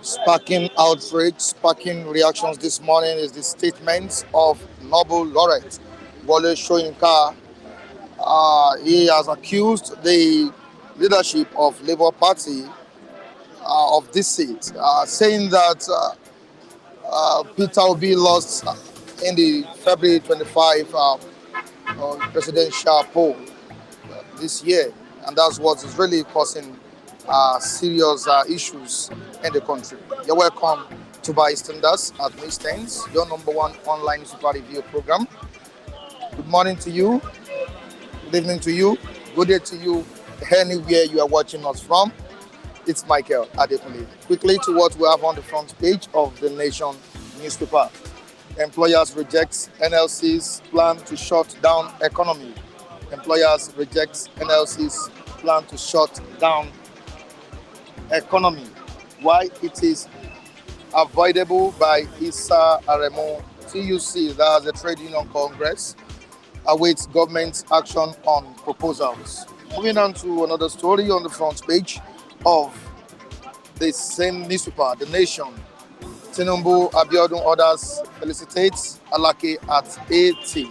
Sparking outrage, sparking reactions this morning is the statement of Nobel laureate Wole Soyinka. He has accused the leadership of Labour Party of deceit, saying that Peter Obi lost in the February 25 presidential poll this year, and that's what is really causing serious issues in the country. You're welcome to Bystanders at Newsstands, your number one online super review program. Good morning to you, good evening to you, good day to you, anywhere you are watching us from. It's Michael Adekunle. Quickly to what we have on the front page of the Nation newspaper. Employers reject NLC's plan to shut down economy. Employers reject NLC's plan to shut down economy. Why it is avoidable by Issa Aremo TUC, that's the Trade Union Congress, awaits government action on proposals. Moving on to another story on the front page of the same newspaper, The Nation. Tinubu Abiodun orders felicitates Alake at 80.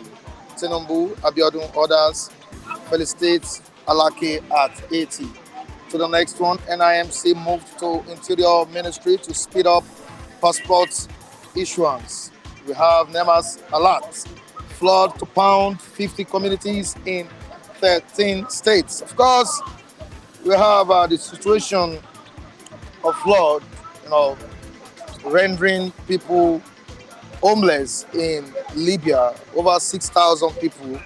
Tinubu Abiodun orders felicitates Alake at 80. To the next one, NIMC moved to Interior Ministry to speed up passport issuance. We have NEMA's alert. Flood to pound 50 communities in 13 states. Of course, we have the situation of flood, rendering people homeless in Libya. Over 6,000 people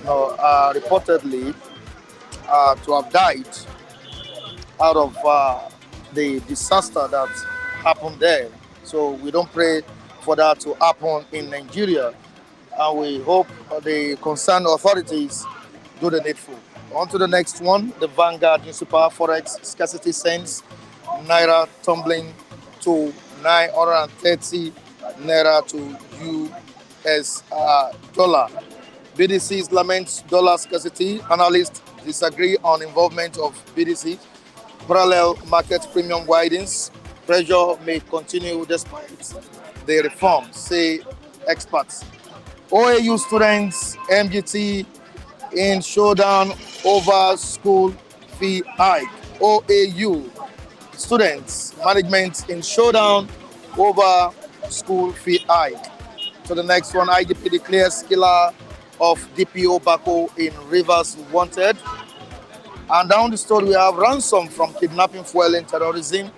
are reportedly to have died out of the disaster that happened there. So we don't pray for that to happen in Nigeria. And we hope the concerned authorities do the needful. On to the next one, the Vanguard newspaper, Forex scarcity sends naira tumbling to 930 naira to US dollar. BDCs laments dollar scarcity. Analysts disagree on involvement of BDC. Parallel market premium widens. Pressure may continue despite the reform, say experts. OAU students, MGT in showdown over school fee hike. OAU students, management in showdown over school fee hike. So the next one, IGP declares killer of DPO Bako in Rivers wanted. And down the story, we have ransom from kidnapping, fueling terrorism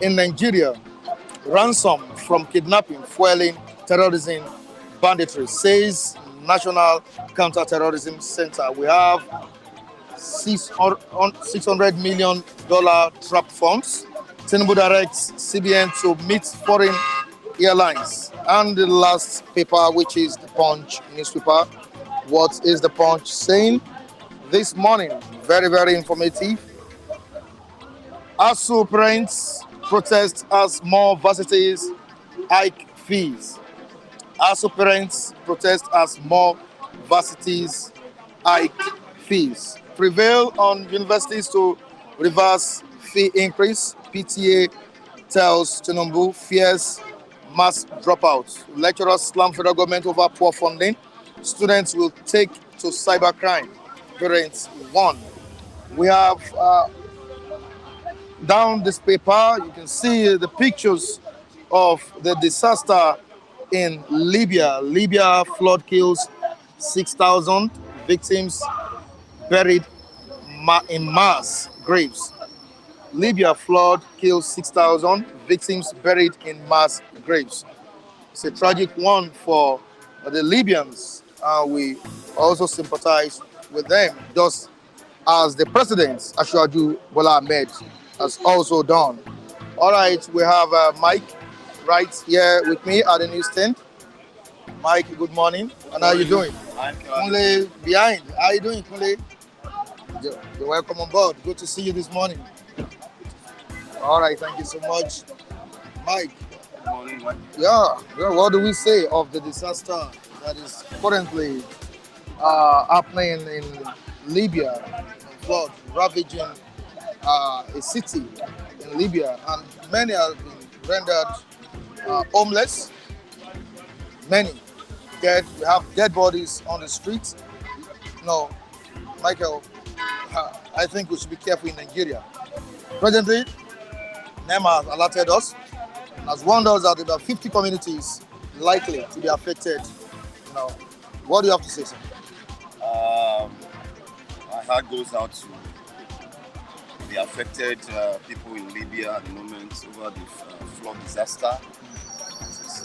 in Nigeria. Ransom from kidnapping, fueling terrorism, banditry, says National Counter-Terrorism Center. We have $600 million trap funds. Tinubu directs CBN to meet foreign airlines. And the last paper, which is the Punch newspaper. What is the Punch saying this morning? Very, very informative. ASU parents protest as more varsities hike fees. ASU parents protest as more varsities hike fees. Prevail on universities to reverse fee increase. PTA tells Tinubu fears mass dropouts. Lecturers slam federal government over poor funding. Students will take to cybercrime. Parents warn. We have down this paper, you can see the pictures of the disaster in Libya. Libya flood kills 6,000 victims buried in mass graves. Libya flood kills 6,000 victims buried in mass graves. It's a tragic one for the Libyans. We also sympathize with them, just as the president, Ashwaju Bola Ahmed, has also done. All right, we have Mike right here with me at the newsstand. Mike, good morning. And how are you doing? Kunle behind. How are you doing, Kunle? You're welcome on board. Good to see you this morning. All right, thank you so much. Mike. Good morning. Yeah, what do we say of the disaster that is currently happening in Libya? Flood ravaging a city in Libya, and many have been rendered homeless. Many dead. We have dead bodies on the streets. No, Michael, I think we should be careful in Nigeria. Presently, NEMA has alerted us, has warned us that about 50 communities likely to be affected. Now, what do you have to say, sir? My heart goes out to the affected people in Libya at the moment over the flood disaster. It's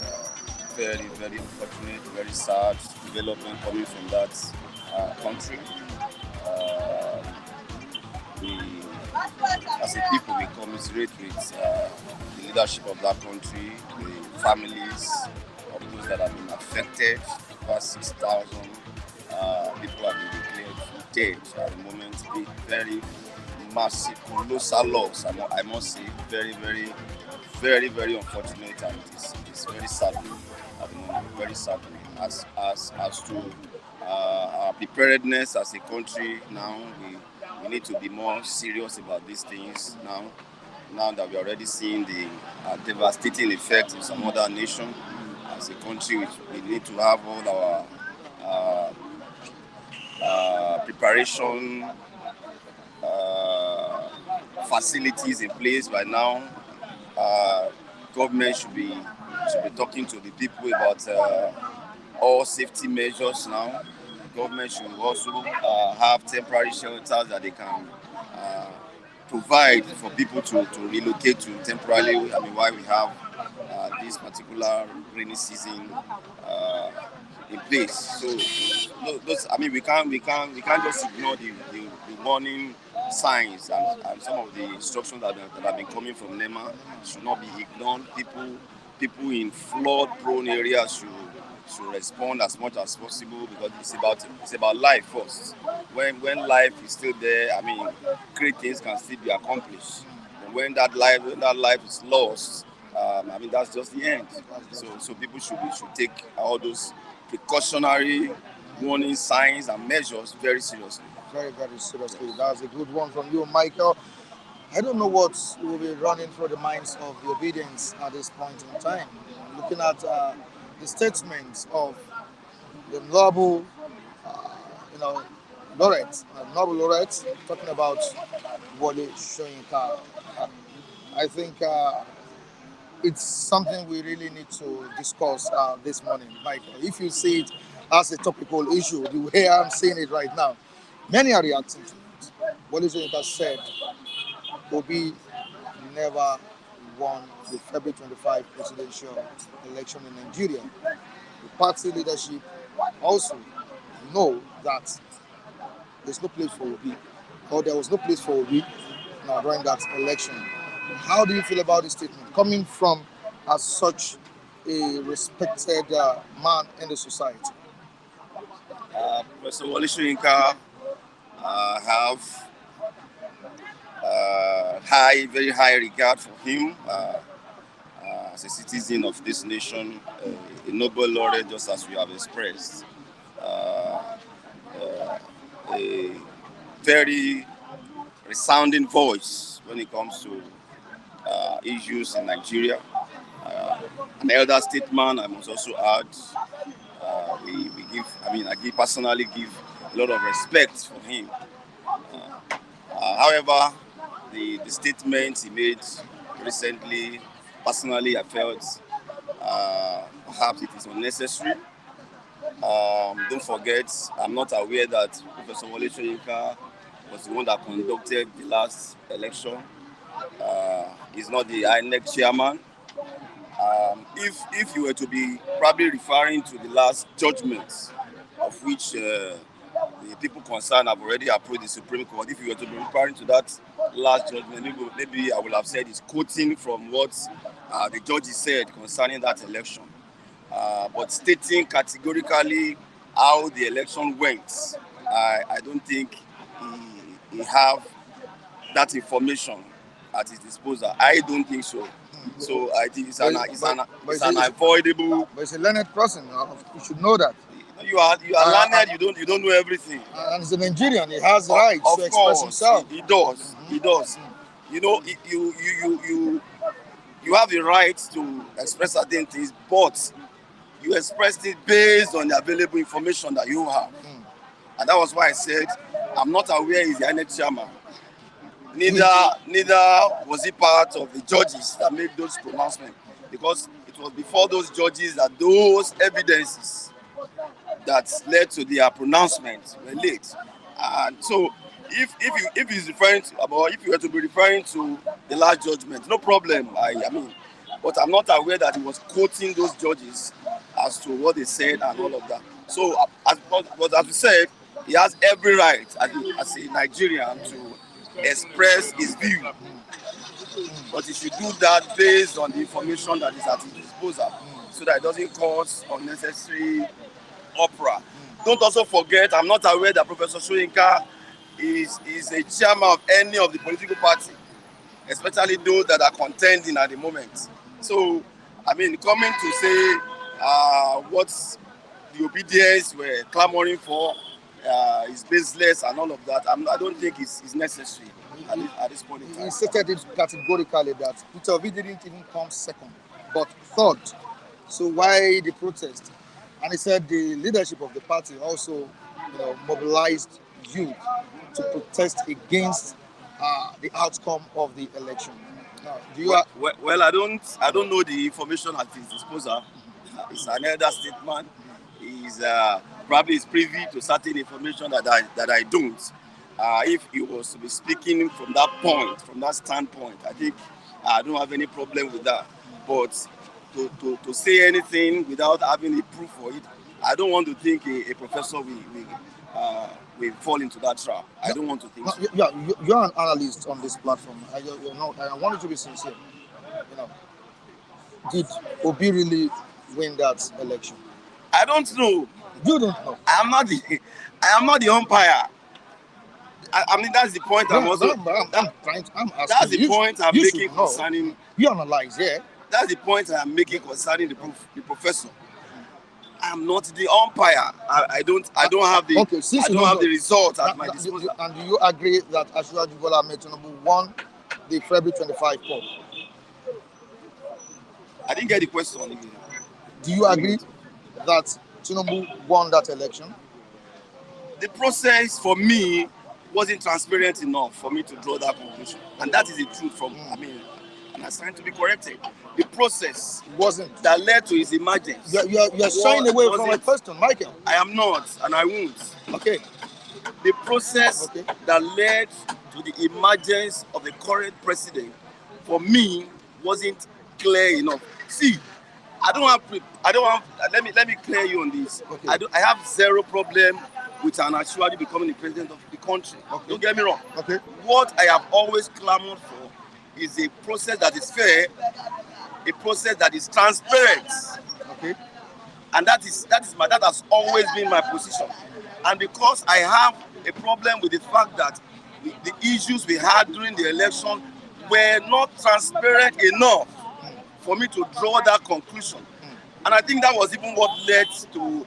very, very unfortunate, very sad development coming from that country. We, as a people, we commiserate with the leadership of that country, the families of those that have been affected. Over 6,000 people have been declared dead at the moment. A very massive, colossal loss, I must say. Very, very, very, very unfortunate, and it's very saddening at the moment. Very saddening. As to our preparedness as a country now, we need to be more serious about these things now that we're already seeing the devastating effect in some other nation. As a country, we need to have all our preparation facilities in place by now. Government should be talking to the people about all safety measures now. Government should also have temporary shelters that they can provide for people to relocate to temporarily. I mean, while we have this particular rainy season in place. So, those, I mean, we can't just ignore the warning signs and some of the instructions that have been coming from NEMA should not be ignored. People in flood-prone areas should respond as much as possible, because it's about life first. When life is still there, I mean, great things can still be accomplished. when that life is lost, I mean that's just the end. That's So people should take all those precautionary warning signs and measures very seriously. very, very seriously. Yes. That's a good one from you, Michael. I don't know what will be running through the minds of the obedience at this point in time. Looking at the statements of the noble, you know, laureate, Nobel laureate, talking about Wole Soyinka. Uh, I think it's something we really need to discuss this morning, Michael. If you see it as a topical issue, the way I'm seeing it right now, many are reacting to it. Wole Soyinka said Obi never won the February 25 presidential election in Nigeria. The party leadership also know that there's no place for Obi, or there was no place for Obi now during that election. How do you feel about this statement coming from as such a respected man in the society? Professor Wole Soyinka have very high regard for him as a citizen of this nation, a Nobel laureate, just as we have expressed, uh, a very resounding voice when it comes to issues in Nigeria. Uh, an elder statesman, I must also add. We give, personally give a lot of respect for him. However, the statement he made recently, personally, I felt perhaps it is unnecessary. Don't forget, I'm not aware that Professor Wole Soyinka was the one that conducted the last election. He's not the INEC chairman. If you were to be probably referring to the last judgment, of which the people concerned have already approached the Supreme Court, if you were to be referring to that last judgment, maybe I would have said it's quoting from what the judges said concerning that election. But stating categorically how the election went, I don't think he have that information at his disposal. I don't think so. So I think But it's an avoidable. but it's a learned person. You should know that. You are Uh, learned. You don't know everything. and he's a Nigerian. He has the right Of to express course, himself. he does. He does. You know, you have the right to express certain things, but you expressed it based on the available information that you have. And that was why I said I'm not aware he's the INEC chairman. Neither was he part of the judges that made those pronouncements, because it was before those judges that those evidences that led to their pronouncement were laid. And so if he's referring to, about if you were to be referring to the last judgment, no problem. I mean, but I'm not aware that he was quoting those judges as to what they said and all of that. So as we said, he has every right as a Nigerian to express his view, but he should do that based on the information that is at his disposal, so that it doesn't cause unnecessary uproar. Don't also forget, I'm not aware that Professor Soyinka is a chairman of any of the political party, especially those that are contending at the moment. So, I mean, coming to say what the obedience we're clamoring for is baseless and all of that, I don't think it's necessary at this point in He time. stated it categorically that Peter Obi didn't even come second, but third. So why the protest? And he said the leadership of the party also, mobilized youth to protest against the outcome of the election. Now, do you? Well, I don't know the information at his disposal. It's an elder statement. He's probably is privy to certain information that I don't. If he was to be speaking from that point, from that standpoint, I think I don't have any problem with that. But to say anything without having a proof for it, I don't want to think a professor will fall into that trap. I don't want to think No, so. you're an analyst on this platform. I want you to be sincere. You know, did Obi really win that election? I don't know. You don't know. I am not the I am not the umpire. I mean, that's the point I'm also. I'm asking That's the you. point I'm You making should know. concerning. You analyze, yeah. That's the point I'm making concerning the professor. I'm not the umpire. I don't have the. Okay, since I you don't don't have know, the result at my disposal. and do you agree that Asiwaju Bola Ahmed Tinubu won the February 25 poll? I didn't get the question again. Do you agree that Tinubu won that election? The process for me wasn't transparent enough for me to draw that conclusion, and that is the truth. From I mean, and I'm trying to be corrected. The process Wasn't. that led to his emergence. You're shying away from my question, Michael. I am not, and I won't. Okay. The process Okay. that led to the emergence of the current president, for me, wasn't clear enough. See, I don't have. Let me clear you on this. Okay. I have zero problem with an actually becoming the president of the country. Okay. Don't get me wrong. Okay. What I have always clamored for is a process that is fair, a process that is transparent. Okay. And that has always been my position. And because I have a problem with the fact that the issues we had during the election were not transparent enough for me to draw that conclusion. And I think that was even what led to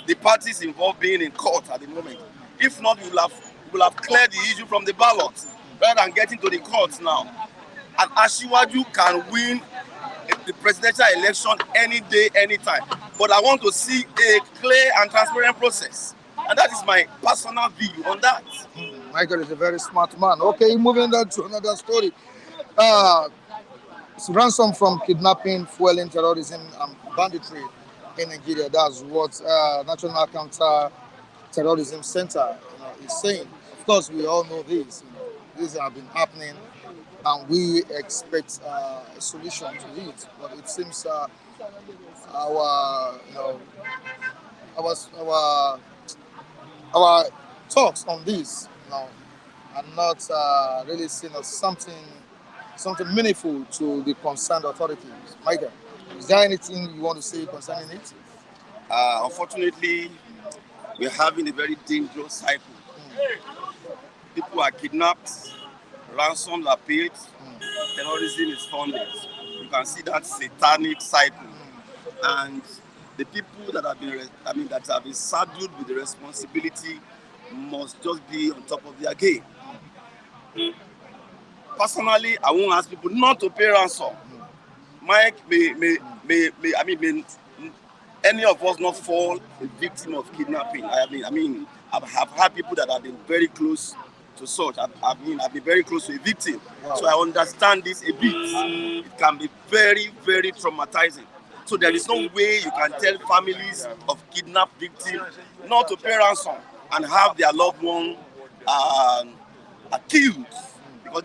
the parties involved being in court at the moment. If not, we will have cleared the issue from the ballot rather than getting to the courts now. And Asiwaju can win the presidential election any day, anytime. But I want to see a clear and transparent process. And that is my personal view on that. Michael is a very smart man. Okay, moving on to another story. Ransom from kidnapping, fueling terrorism, and banditry in Nigeria. That's what National Counter Terrorism Center is saying. Of course, we all know this. These have been happening, and we expect a solution to it. But it seems our our our talks on this are not really seen as something meaningful to the concerned authorities. Michael, is there anything you want to say concerning it? Unfortunately, we're having a very dangerous cycle. People are kidnapped, ransoms are paid, terrorism is funded. You can see that satanic cycle. And the people that have been saddled with the responsibility must just be on top of their game. Personally, I won't ask people not to pay ransom. Mike may any of us not fall a victim of kidnapping. I have had people that have been very close to such. I've been very close to a victim. Wow. So I understand this a bit. It can be very, very traumatizing. So there is no way you can tell families of kidnapped victims not to pay ransom and have their loved one killed. Because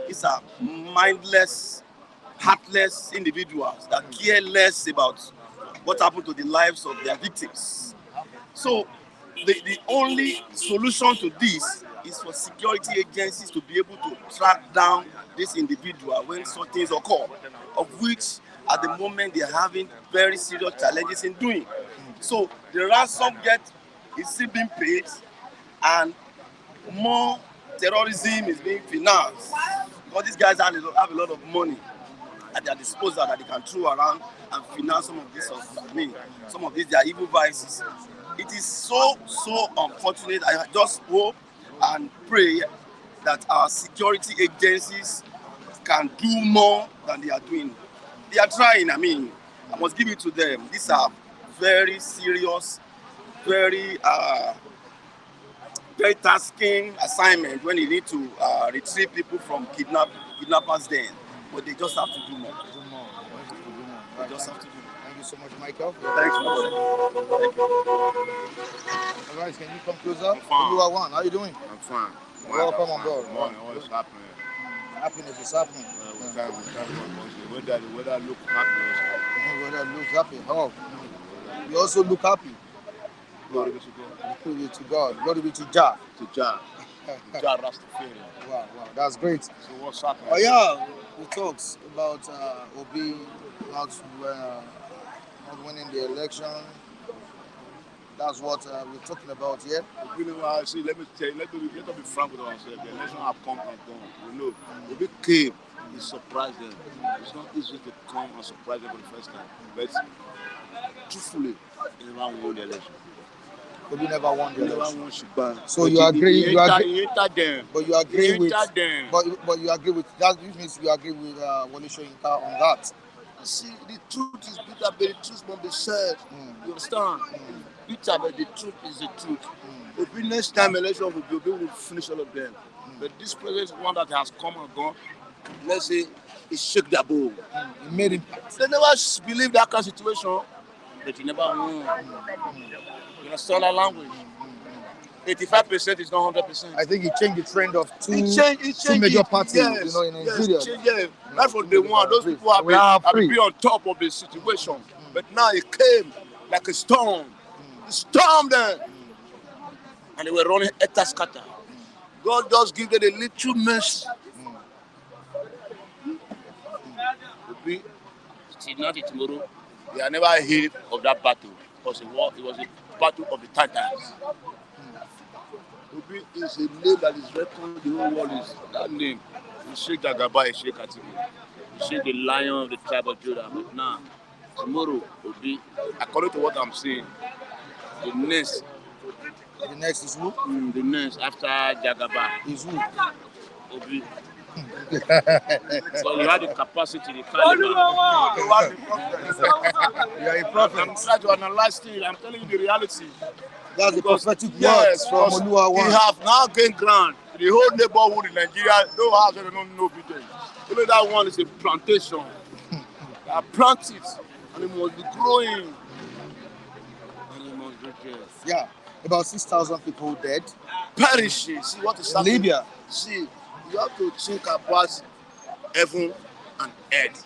these are mindless, heartless individuals that care less about what happened to the lives of their victims. So the only solution to this is for security agencies to be able to track down this individual when such things occur, of which at the moment they are having very serious challenges in doing. So the ransom is still being paid, and more terrorism is being financed because these guys have a lot of money at their disposal that they can throw around and finance some of these their evil vices. It is so unfortunate. I just hope and pray that our security agencies can do more than they are doing. They are trying. I must give it to them. These are very serious, very tasking assignment when you need to retrieve people from kidnappers den. But they just have to do more. They just have to do more. Thank you so much, Michael. Thanks, man. All right, can you come closer? I'm fine. You are one. How are you doing? I'm fine. Welcome on board. What's happening? Happiness is happening. The weather look happy. The weather looks happy. Oh, you also look happy. Glory be to God. Glory be to God. Glory be to Jah. To Jah. Jah Rastafari. Wow, that's great. So what's happening? Oh yeah, we talked about Obi not winning the election. That's what we're talking about here. You know, see, let me tell you, let me be frank with ourselves. The election have come and gone. You know, if it came, it surprised them. It's not easy to come and surprise them for the first time. But truthfully, they never won the election. But we never won the They never election. won Shiban. So you agree? He You agree? He entered them. But you agree He with? entered them. But you agree with that? Which means you agree with Wole Soyinka on that. See, the truth is bitter, but the truth must be said. You understand? Bitter, but the truth is the truth. Maybe next time election will be able to finish all of them. But this president is one that has come and gone. Let's say he shook their bowl. It made impact. They never believe that kind of situation, but he never won. You understand that language? 85% is not 100%. I think he changed the trend of two It major changed, parties, yes, in Nigeria. Yes. Right from day one, those people have been on top of the situation. But now it came like a storm. The storm then. And they were running scatter. God just give them a little mercy. Still not tomorrow. They are never heard of that battle because it was a battle of the Titans. Obi is a name that is reckoned the whole world is that name. You shake Jagaba, you shake Atiku. You shake the lion of the tribe of Judah. But now, tomorrow, Obi, according to what I'm saying, the next is who? The next after Jagaba Is who? Obi. So you have the capacity, the caliber. You are a prophet. I'm trying to analyze things. I'm telling you the reality. That's the prophetic words from Oluwa. We have now gained ground. The whole neighborhood in Nigeria, no house, they don't know building. Only that one is a plantation. They plant it, and it must be growing. And it must be there. Yeah, about 6,000 people dead. Perishing. See what is happening? Libya. See, you have to think about heaven and earth.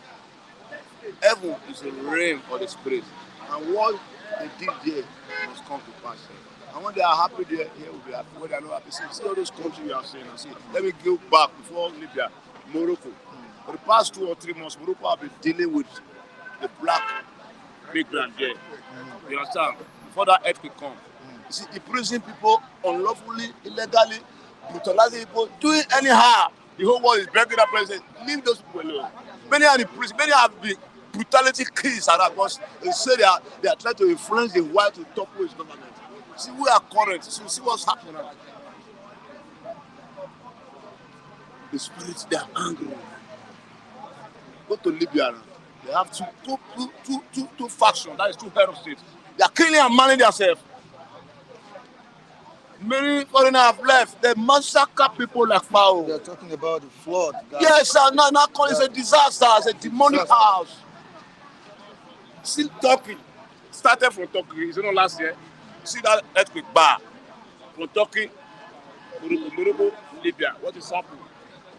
Heaven is a realm for the spirit. And what they did there must come to pass. And when they are happy there, here will be happy. When they are not happy, see all those countries you are saying. And see, let me go back before Libya, Morocco. For the past 2 or 3 months, Morocco have been dealing with the black migrant there. You understand? Before that earthquake come. You see, imprisoning people unlawfully, illegally, brutalizing people, doing anyhow. The whole world is begging that president, leave those people alone. Many are in prison, many have been brutality killed around because they say they are trying to influence the white to topple his government. See, we are current. See what's happening now. The spirits, they are angry. Go to Libya now. They have two factions, that is 2 head of states. They are killing and manning themselves. Many foreigners have left. They massacre people like fowl. They're talking about the flood. Yes, sir. Now it's a disaster. It's a demonic house. Still Turkey. Started from Turkey. It's not last year. See that earthquake bar from Turkey, Morocco, Libya. What is happening?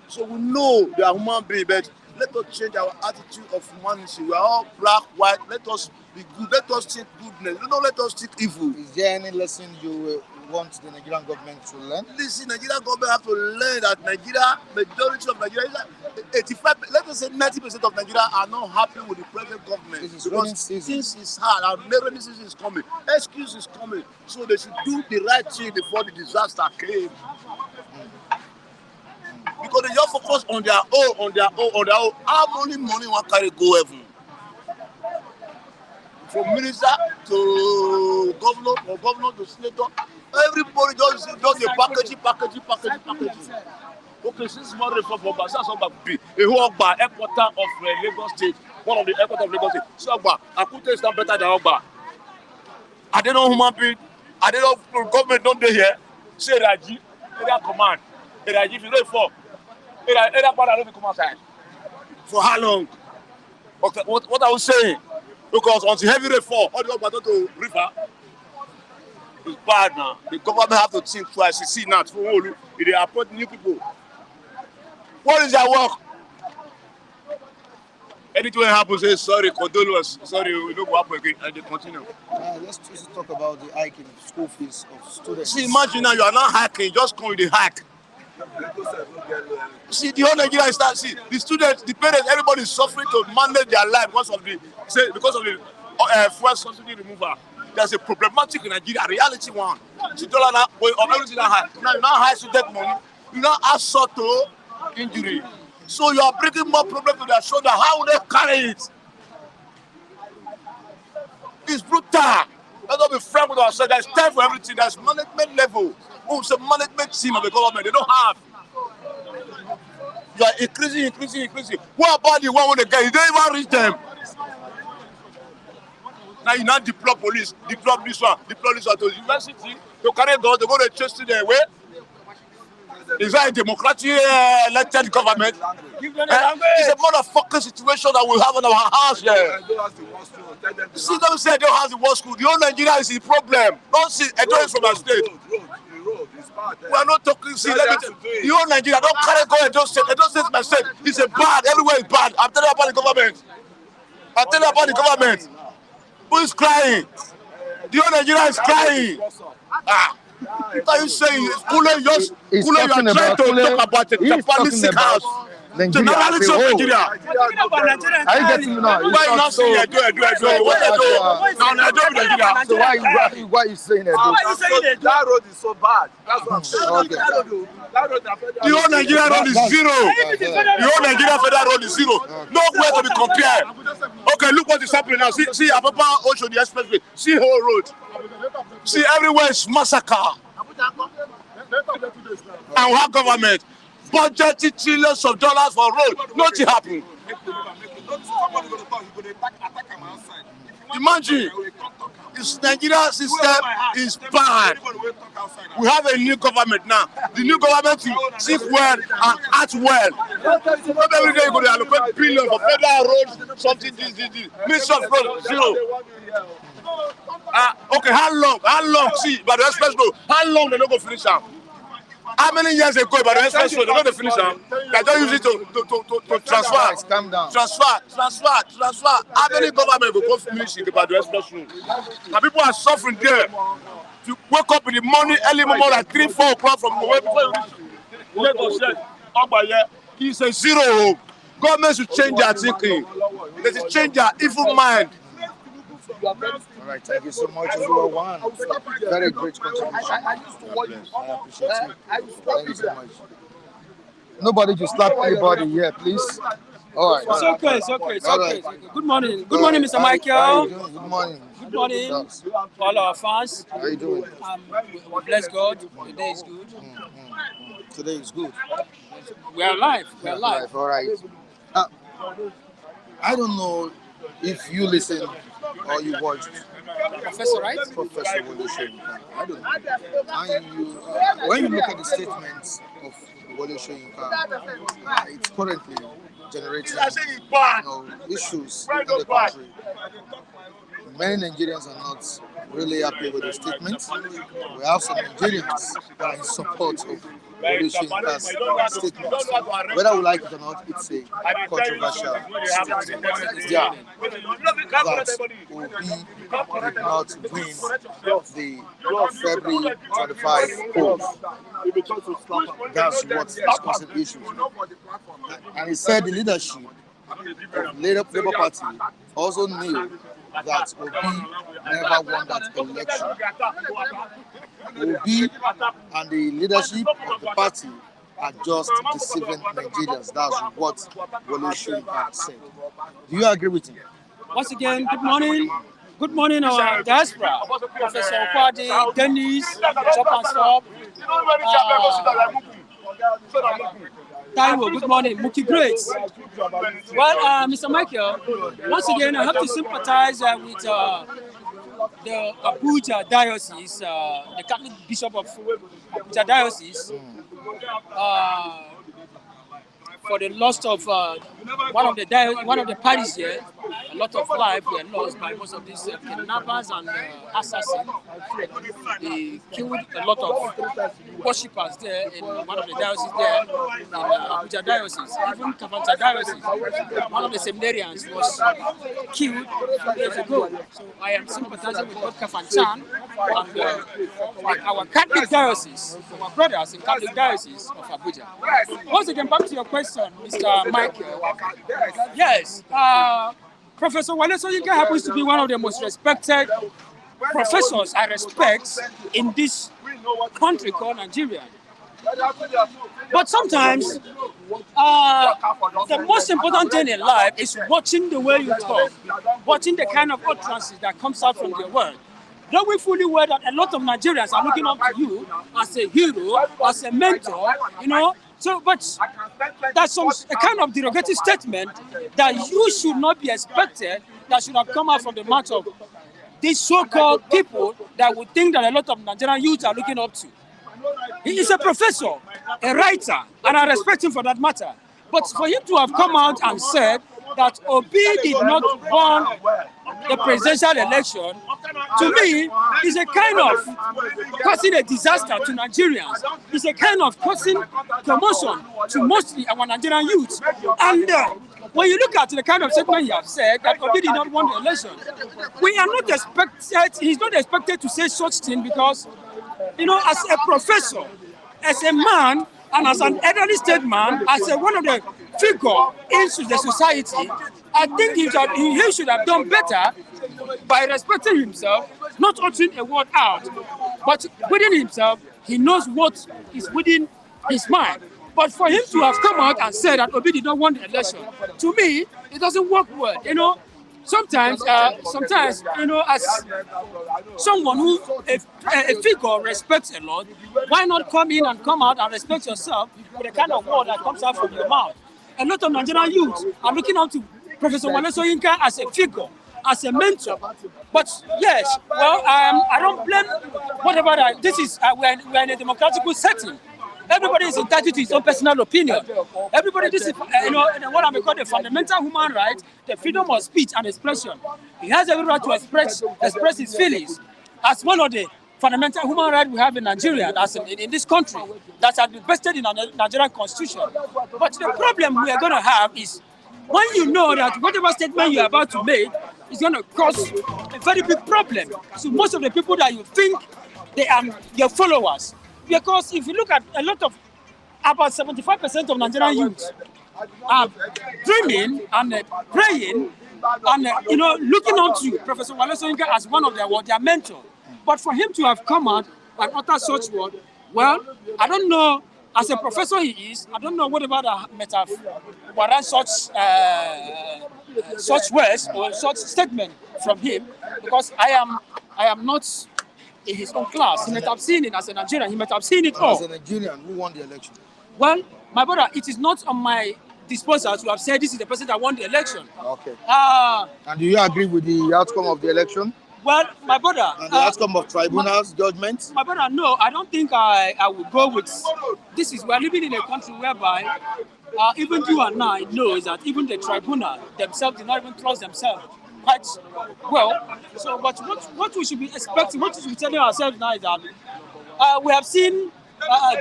So we know they are human beings, but let us change our attitude of humanity. We are all black, white. Let us be good. Let us think goodness. Don't let us think evil. Is there any lesson you want the Nigerian government to learn? Listen, Nigerian government have to learn that Nigeria, majority of Nigeria, 85, let us say 90% of Nigeria are not happy with the present government. Because things is hard and rainy season is coming. Excuse is coming. So they should do the right thing before the disaster came. Because they just focus on their own. How many money one carry go heaven? From minister to governor, from governor to senator, everybody just a packaging. Okay, since one reform for Basa Soba B, a whole Ogba, headquarter of Lagos State, one of the headquarters of Lagos State. So Ogba, Akute is not better than Ogba. Are they not human beings? Are they not government don't they here? Say Raji, area command. Raji, if you don't fall, area part don't come outside. For how long? Okay, what I was saying, because until heavy rainfall, all the Ogba to river. It's bad now. The government have to think twice. You see now, for Wole, they appoint new people. What is their work? Anything happens, say sorry, condolence, sorry, we don't go happen again, and they continue. Let's just talk about the hike in school fees of students. See, imagine now you are not hiking, just come with the hike. See, the whole Nigeria start. See, the students, the parents, everybody is suffering to manage their life because of the fuel subsidy removal. there's a problematic in Nigeria, reality one. $2 now, of everything now high. Now you now high student money. You now assault to injury. So you are bringing more problem to their shoulder. How will they carry it? It's brutal. Let's not be frank with ourselves. There's time for everything. There's management level. Who's a management team of the government? They don't have. You are increasing. What about the one when they get? You don't even reach them. Now you now deploy police, deploy this one to the university. You carry guns, they go to chase to their way. Is that a democratic elected government? It's a motherfucking situation that we have in our house here. See, don't say they don't have the worst school. The whole Nigeria is the problem. Don't see, I don't from our state. We are not talking, see, let me tell you, the whole Nigeria, don't carry go and just say, I don't say my state. It's a bad, everywhere is bad. I'm telling you about the government. Who is crying? The whole Nigeria is crying. What are you saying? Kule, you are trying to talk about the Japanese sick house. The generality of Nigeria. Are you getting me now? Why you not saying I do? What I do? No, I don't Nigeria. So why are you saying that? That road is so bad. That's what I'm saying. Okay. The whole Nigeria road is zero. The whole Nigeria federal road is zero. Nowhere to be compared. Okay, look what is happening now. See Apapa Ocean, the expressway. See whole road. See everywhere is massacre. And we have government budgeted trillions of dollars for road. Nothing happened. Imagine, this Nigeria system is bad. We have a new government now. The new government will think well and act well. Not every day you go to allocate billions for federal roads, something this. Ministry of Road, zero. Okay, how long? See, by the express road, how long they not go finish am? How many years ago by the express road they not finish am? They don't use it to transfer. Calm down. Transfer. How many government will go finish it by the express road? And people are suffering there. You wake up in the morning, early morning, like 3-4 o'clock from where before you reach Lagos. It's a zero. Government should change their thinking. They should change their evil mind. All right, thank you so much, everyone. Very great contribution. I appreciate you. Thank you so much. Nobody just slap anybody here, please. All right. It's okay. Right. Good morning, Mr. Michael. How you doing? Good morning. Good morning, all our fans. How you doing? We bless God. The day is good. Today is good. We are alive. All right. I don't know if you listen or you watched Professor, right? Professor Wole Soyinka. I don't know. And when you look at the statements of Wole Soyinka, it's currently generating issues in the country. Many Nigerians are not really happy with the statements. We have some Nigerians that are in support of Wole Soyinka's statements. Whether we like it or not, it's a controversial statement. Yeah, that Obi did not win the February 25 poll. That's what's causing issues. And he said the leadership of Labour Party also knew that Obi never won that election. Obi and the leadership of the party are just deceiving Nigerians. That's what Wole Soyinka said. Do you agree with him? Once again, good morning. Good morning, our diaspora. Professor Okwadi, Dennis, Chop and Stop. Taiwo, good morning. Muki Great. Well, Mr. Michael, once again, I have to sympathize with the Abuja Diocese, the Catholic Bishop of Abuja Diocese, for the loss of one of the parties here. A lot of lives were lost by most of these kidnappers and assassins. They killed a lot of worshippers there in one of the dioceses there, in Abuja Diocese. Even Kafanta Diocese, one of the seminarians was killed 2 days ago. So I am sympathizing with both Kafanchan and our Catholic Diocese, our brothers in Catholic Diocese of Abuja. Once again, back to your question, Mr. Michael. Yes, Professor Wole Soyinka happens to be one of the most respected professors I respect in this country called Nigeria. But sometimes, the most important thing in life is watching the way you talk, watching the kind of utterances that comes out from your word. Knowing fully well that a lot of Nigerians are looking up to you as a hero, as a mentor, you know. So, but that's a kind of derogatory statement that you should not be expected, that should have come out from the mouth of these so-called people that would think that a lot of Nigerian youth are looking up to. He is a professor, a writer, and I respect him for that matter. But for him to have come out and said that Obi did not won the presidential election, to me, is a kind of causing a disaster to Nigerians. It's a kind of causing commotion to mostly our Nigerian youth. And when you look at the kind of statement you have said, that Obi did not win the election, we are not expected, he's not expected to say such thing because, you know, as a professor, as a man, and as an elderly statesman, as one of the figures into the society, I think he should have done better by respecting himself, not uttering a word out, but within himself, he knows what is within his mind. But for him to have come out and said that Obi did not win the election, to me, it doesn't work well. You know, sometimes, you know, as someone who a figure respects a lot, why not come in and come out and respect yourself with the kind of word that comes out from your mouth? A lot of Nigerian youth are looking up to Professor Wole Soyinka as a figure, as a mentor. But yes, well, I don't blame whatever that. This is we're in a democratic setting. Everybody is entitled to his own personal opinion. Everybody, this is you know what I may call the fundamental human right, the freedom of speech and expression. He has every right to express his feelings. As one of the fundamental human rights we have in Nigeria, that's in this country, that has been vested in the Nigerian constitution. But the problem we are going to have is when you know that whatever statement you're about to make is going to cause a very big problem to most of the people that you think they are your followers. Because if you look at a lot of, about 75% of Nigerian youth are dreaming and praying and you know, looking up to Professor Wole Soyinka as one of their mentor. But for him to have come out and utter such word, well, I don't know, as a professor he is, I don't know what about the metaphor, warrant such words or such statement from him, because I am not in his own class. He might have seen it as a Nigerian, he might have seen it all. As a Nigerian, who won the election? Well, my brother, it is not on my disposal to have said this is the person that won the election. Okay. And do you agree with the outcome of the election? Well, my brother... And the outcome of tribunals' judgments? My brother, no, I don't think I would go with... We're living in a country whereby even you and I know that even the tribunal themselves do not even trust themselves quite well. So, but what we should be expecting, what we should be telling ourselves now is that we have seen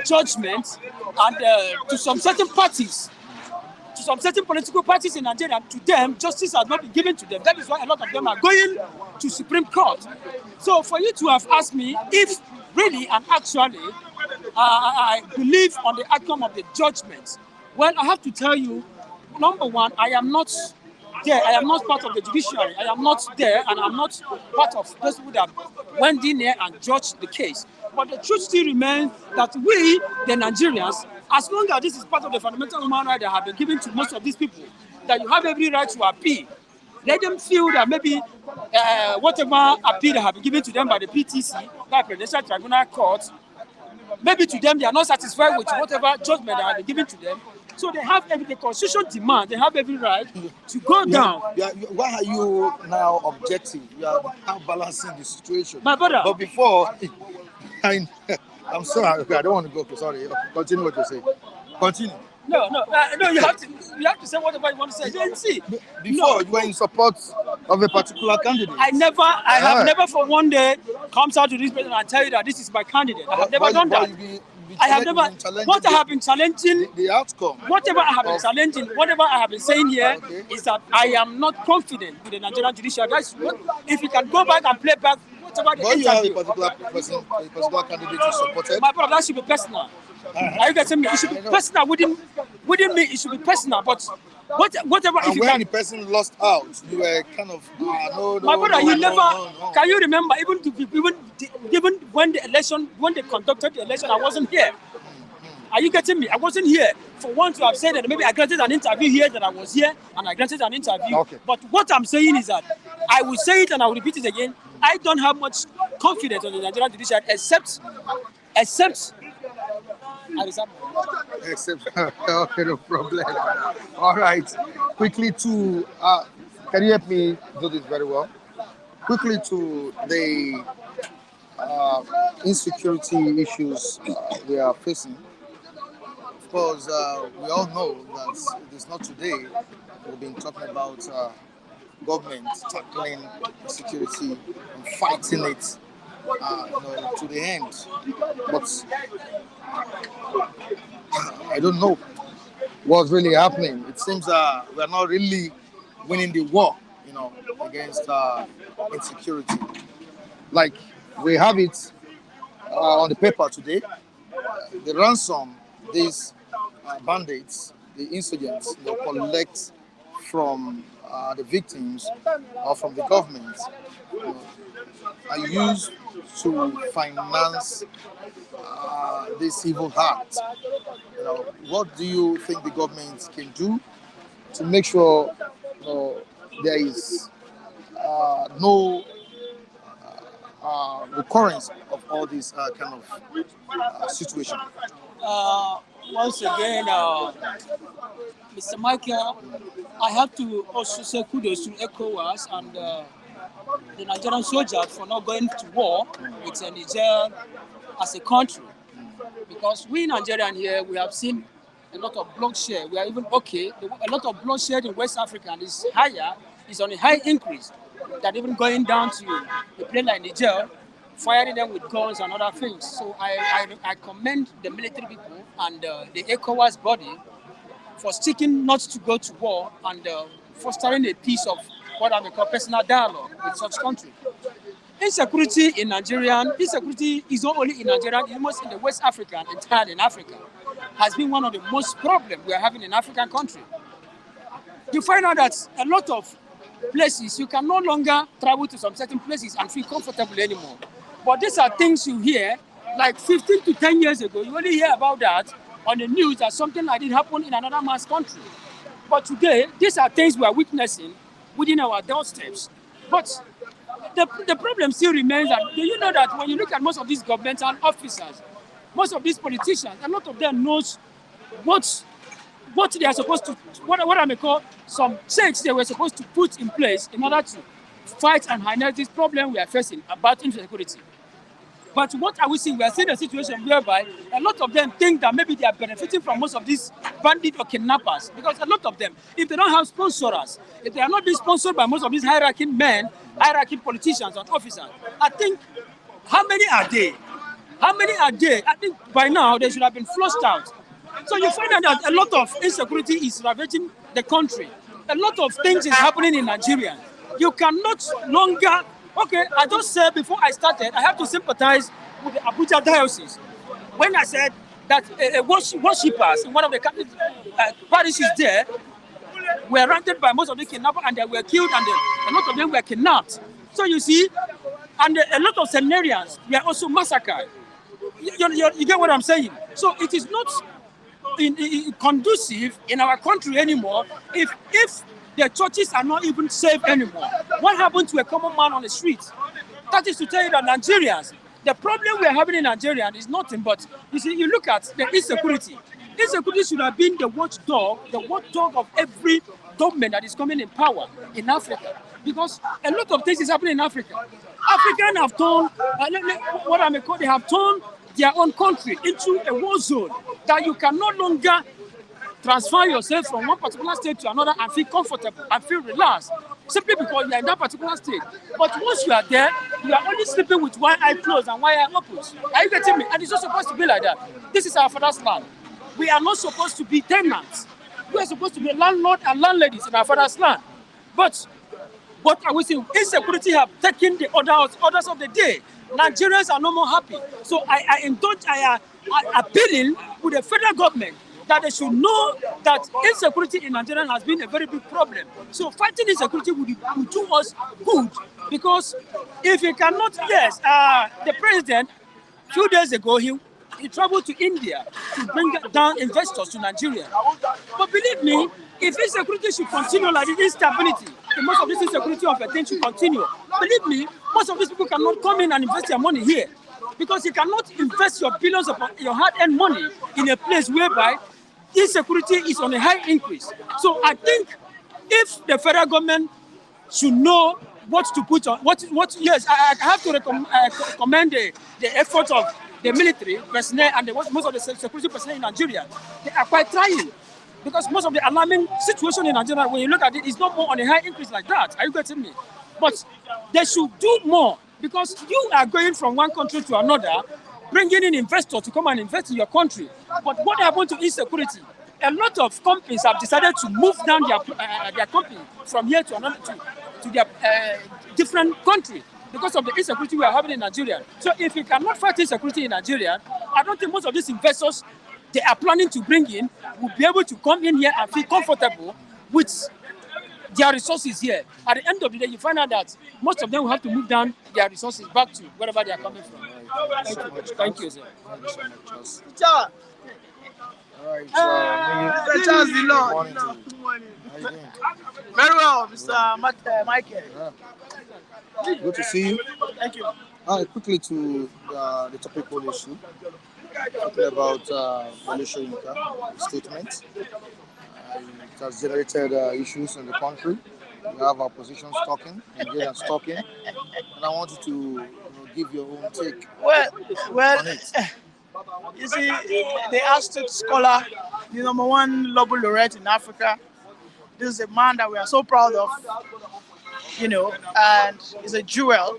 judgment and to some certain parties, to some certain political parties in Nigeria, to them, justice has not been given to them. That is why a lot of them are going to Supreme Court. So for you to have asked me if really and actually I believe on the outcome of the judgment, well, I have to tell you, number one, I am not there. I am not part of the judiciary. I am not there, and I'm not part of those people that went in there and judged the case. But the truth still remains that we, the Nigerians, as long as this is part of the fundamental human right that have been given to most of these people, that you have every right to appeal. Let them feel that maybe whatever appeal that have been given to them by the PTC, by Presidential Tribunal Court, maybe to them they are not satisfied with whatever judgment that have been given to them. So they have the constitution demand, they have every right to go down. Why are you now objecting? You are now balancing the situation. My brother. But before, I'm sorry, I don't want to go. Okay, sorry. Continue what you say. Continue. No. You have to say whatever you want to say. Then see. Before, you were in support of a particular candidate. I have never for one day comes out to this person and tell you that this is my candidate. I have never done that. I have never. What I have been challenging, the outcome. Whatever I have been challenging, whatever I have been saying here is that I am not confident with the Nigerian judiciary. That's what, if you can go back and play back whatever they But you have a interview. particular person, a particular candidate you supported. My brother, that should be personal. Are you getting me? It should be personal within me. It should be personal. But whatever, if And you when can, the person lost out, you were kind of no, my brother, you never. no. Can you remember even when they conducted the election, I wasn't here. Are you getting me? I wasn't here. For one to have said that maybe I granted an interview here that I was here and I granted an interview. Okay. But what I'm saying is that I will say it and I will repeat it again. I don't have much confidence on the Nigerian judiciary except I reserve my Except, okay, no problem. All right. Quickly to, can you help me do this very well? Quickly to the insecurity issues we are facing. Of course, we all know that it is not today. We've been talking about government tackling security and fighting it to the end. But I don't know what's really happening. It seems we're not really winning the war, against insecurity. Like we have it on the paper today. The ransom these bandits, the insurgents, collect from the victims or from the government are used to finance this evil act. What do you think the government can do to make sure there is no recurrence of all these kind of situation? once again, Mr. Michael, I have to also say kudos to ECOWAS and the Nigerian soldiers for not going to war with Niger as a country. Because we Nigerians here, we have seen a lot of bloodshed. We are even okay. A lot of bloodshed in West Africa is higher, is on a high increase than even going down to a place like Niger, firing them with guns and other things. So I commend the military people and the ECOWAS body for sticking not to go to war and fostering a piece of what I may call personal dialogue with such country. Insecurity in Nigeria, insecurity is not only in Nigeria, it's almost in the West Africa and entirely in Africa, has been one of the most problems we are having in African country. You find out that a lot of places, you can no longer travel to some certain places and feel comfortable anymore. But these are things you hear, like 15 to 10 years ago, you only hear about that on the news that something like this happened in another man's country. But today, these are things we are witnessing within our doorsteps. But the problem still remains that, do you know that when you look at most of these governmental officers, most of these politicians, a lot of them knows what they are supposed to, what I may call some checks they were supposed to put in place in order to fight and harness this problem we are facing about insecurity. But what are we seeing? We are seeing a situation whereby a lot of them think that maybe they are benefiting from most of these bandits or kidnappers. Because a lot of them, if they don't have sponsors, if they are not being sponsored by most of these hierarchy men, hierarchy politicians and officers, I think, how many are they? How many are there? I think by now they should have been flushed out. So you find out that a lot of insecurity is ravaging the country. A lot of things is happening in Nigeria. You cannot longer, okay, I just said before I started, I have to sympathize with the Abuja diocese. When I said that worshippers in one of the parishes there were raided by most of the kidnappers and they were killed and a lot of them were kidnapped. So you see, and a lot of seminarians were also massacred. You get what I'm saying? So it is not conducive in our country anymore if the churches are not even safe anymore. What happened to a common man on the street? That is to tell you that Nigerians, the problem we are having in Nigeria is nothing but, you see, you look at the insecurity. Insecurity should have been the watchdog of every government that is coming in power in Africa. Because a lot of things is happening in Africa. Africans have turned, they have turned their own country into a war zone that you can no longer transfer yourself from one particular state to another and feel comfortable and feel relaxed simply because you are in that particular state. But once you are there, you are only sleeping with one eye closed and one eye open. Are you getting me? And it's not supposed to be like that. This is our father's land. We are not supposed to be tenants. We are supposed to be landlord and landladies in our father's land. But But I will say insecurity have taken the orders of the day. Nigerians are no more happy. So I appealing with the federal government that they should know that insecurity in Nigeria has been a very big problem. So fighting insecurity would do us good, because if he cannot, yes, the president, a few days ago, he traveled to India to bring down investors to Nigeria. But believe me, if insecurity should continue like this, instability, the most of this insecurity of a thing should continue, believe me, most of these people cannot come in and invest their money here. Because you cannot invest your billions of your hard-earned money in a place whereby insecurity is on a high increase. So I think if the federal government should know what to put on, yes, I have to commend the effort of the military personnel and most of the security personnel in Nigeria. They are quite trying, because most of the alarming situation in Nigeria, when you look at it, is not more on a high increase like that. Are you getting me? But they should do more, because you are going from one country to another, bringing in investors to come and invest in your country. But what happened to insecurity? A lot of companies have decided to move down their company from here to another to their different country because of the insecurity we are having in Nigeria. So if we cannot fight insecurity in Nigeria, I don't think most of these investors they are planning to bring in will be able to come in here and feel comfortable with their resources here. At the end of the day, you find out that most of them will have to move down their resources back to wherever they are coming from. Thank you, sir. Thank you so much, Charles. Teacher, All right, Mr. Charles, the good Lord. morning to you. Good morning. How you doing? Very well, Mr. Michael. Yeah. Good to see you. Thank you. Quickly to the topical issue, talking about Wole Soyinka statement. It has generated issues in the country. We have our positions talking, Nigerians talking, and I want you to give your own take Well, on it. you see, the Aztec scholar, the #1 Nobel laureate in Africa. This is a man that we are so proud of, and is a jewel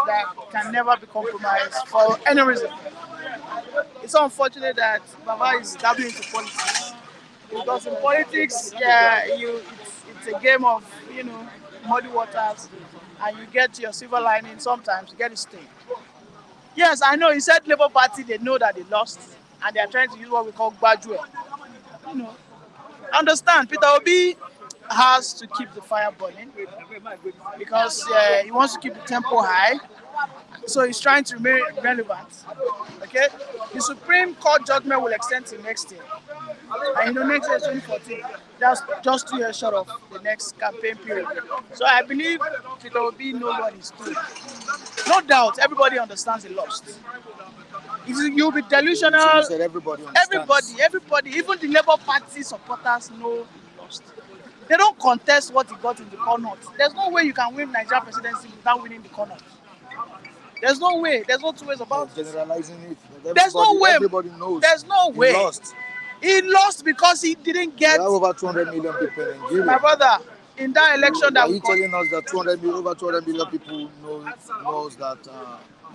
that can never be compromised for any reason. It's unfortunate that Baba is dabbling into politics, because in politics, it's a game of muddy waters, and you get your silver lining. Sometimes you get it stained. Yes, I know. He said Labour Party, they know that they lost, and they are trying to use what we call Gbajue. Understand, Peter Obi has to keep the fire burning, because he wants to keep the tempo high. So he's trying to remain relevant. Okay? The Supreme Court judgment will extend to next year. And next year is 2014. That's just 2 years short of the next campaign period. So I believe Peter Obi knows what he's doing. No doubt, everybody understands he lost. You'll be delusional. So you said everybody understands. Everybody, even the Labour Party supporters know he lost. They don't contest what he got in the corner. There's no way you can win Nigeria presidency without winning the corner. There's no way. There's no two ways about it. Generalizing it. There's no way. Everybody knows. There's no way. He lost. He lost because he didn't get. We have over 200 million people in Nigeria. My brother, in that election that Are you telling us that over 200 million people knows that?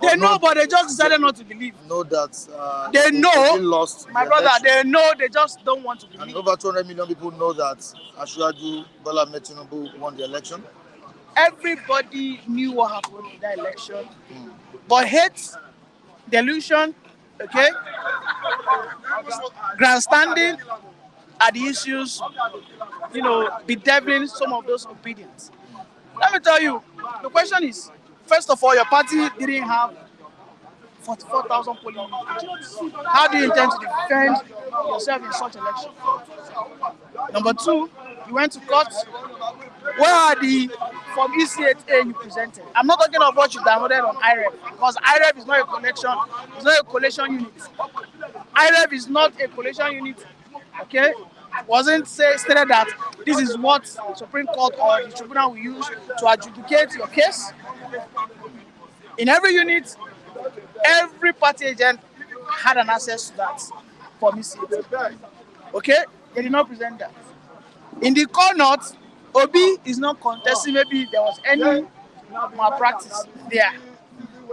They know, but they just decided not to believe. Know that they know. Lost my brother, election. they know. They just don't want to believe. And over 200 million people know that Asiwaju Bola Ahmed Tinubu won the election. Everybody knew what happened in that election, but hate, delusion, okay, grandstanding are the issues, bedeviling some of those opinions. Let me tell you, the question is, first of all, your party didn't have 44,000 polling agents. How do you intend to defend yourself in such election? Number two, you went to court. Where are the from EC8A you presented? I'm not talking about what you downloaded on IREF, because IREF is not a collection. It's not a collation unit. IREF is not a collation unit. Okay, wasn't stated that this is what Supreme Court or the tribunal will use to adjudicate your case. In every unit, every party agent had an access to that from EC8A. Okay, they did not present that. In the core north, Obi is not contesting maybe there was any malpractice there.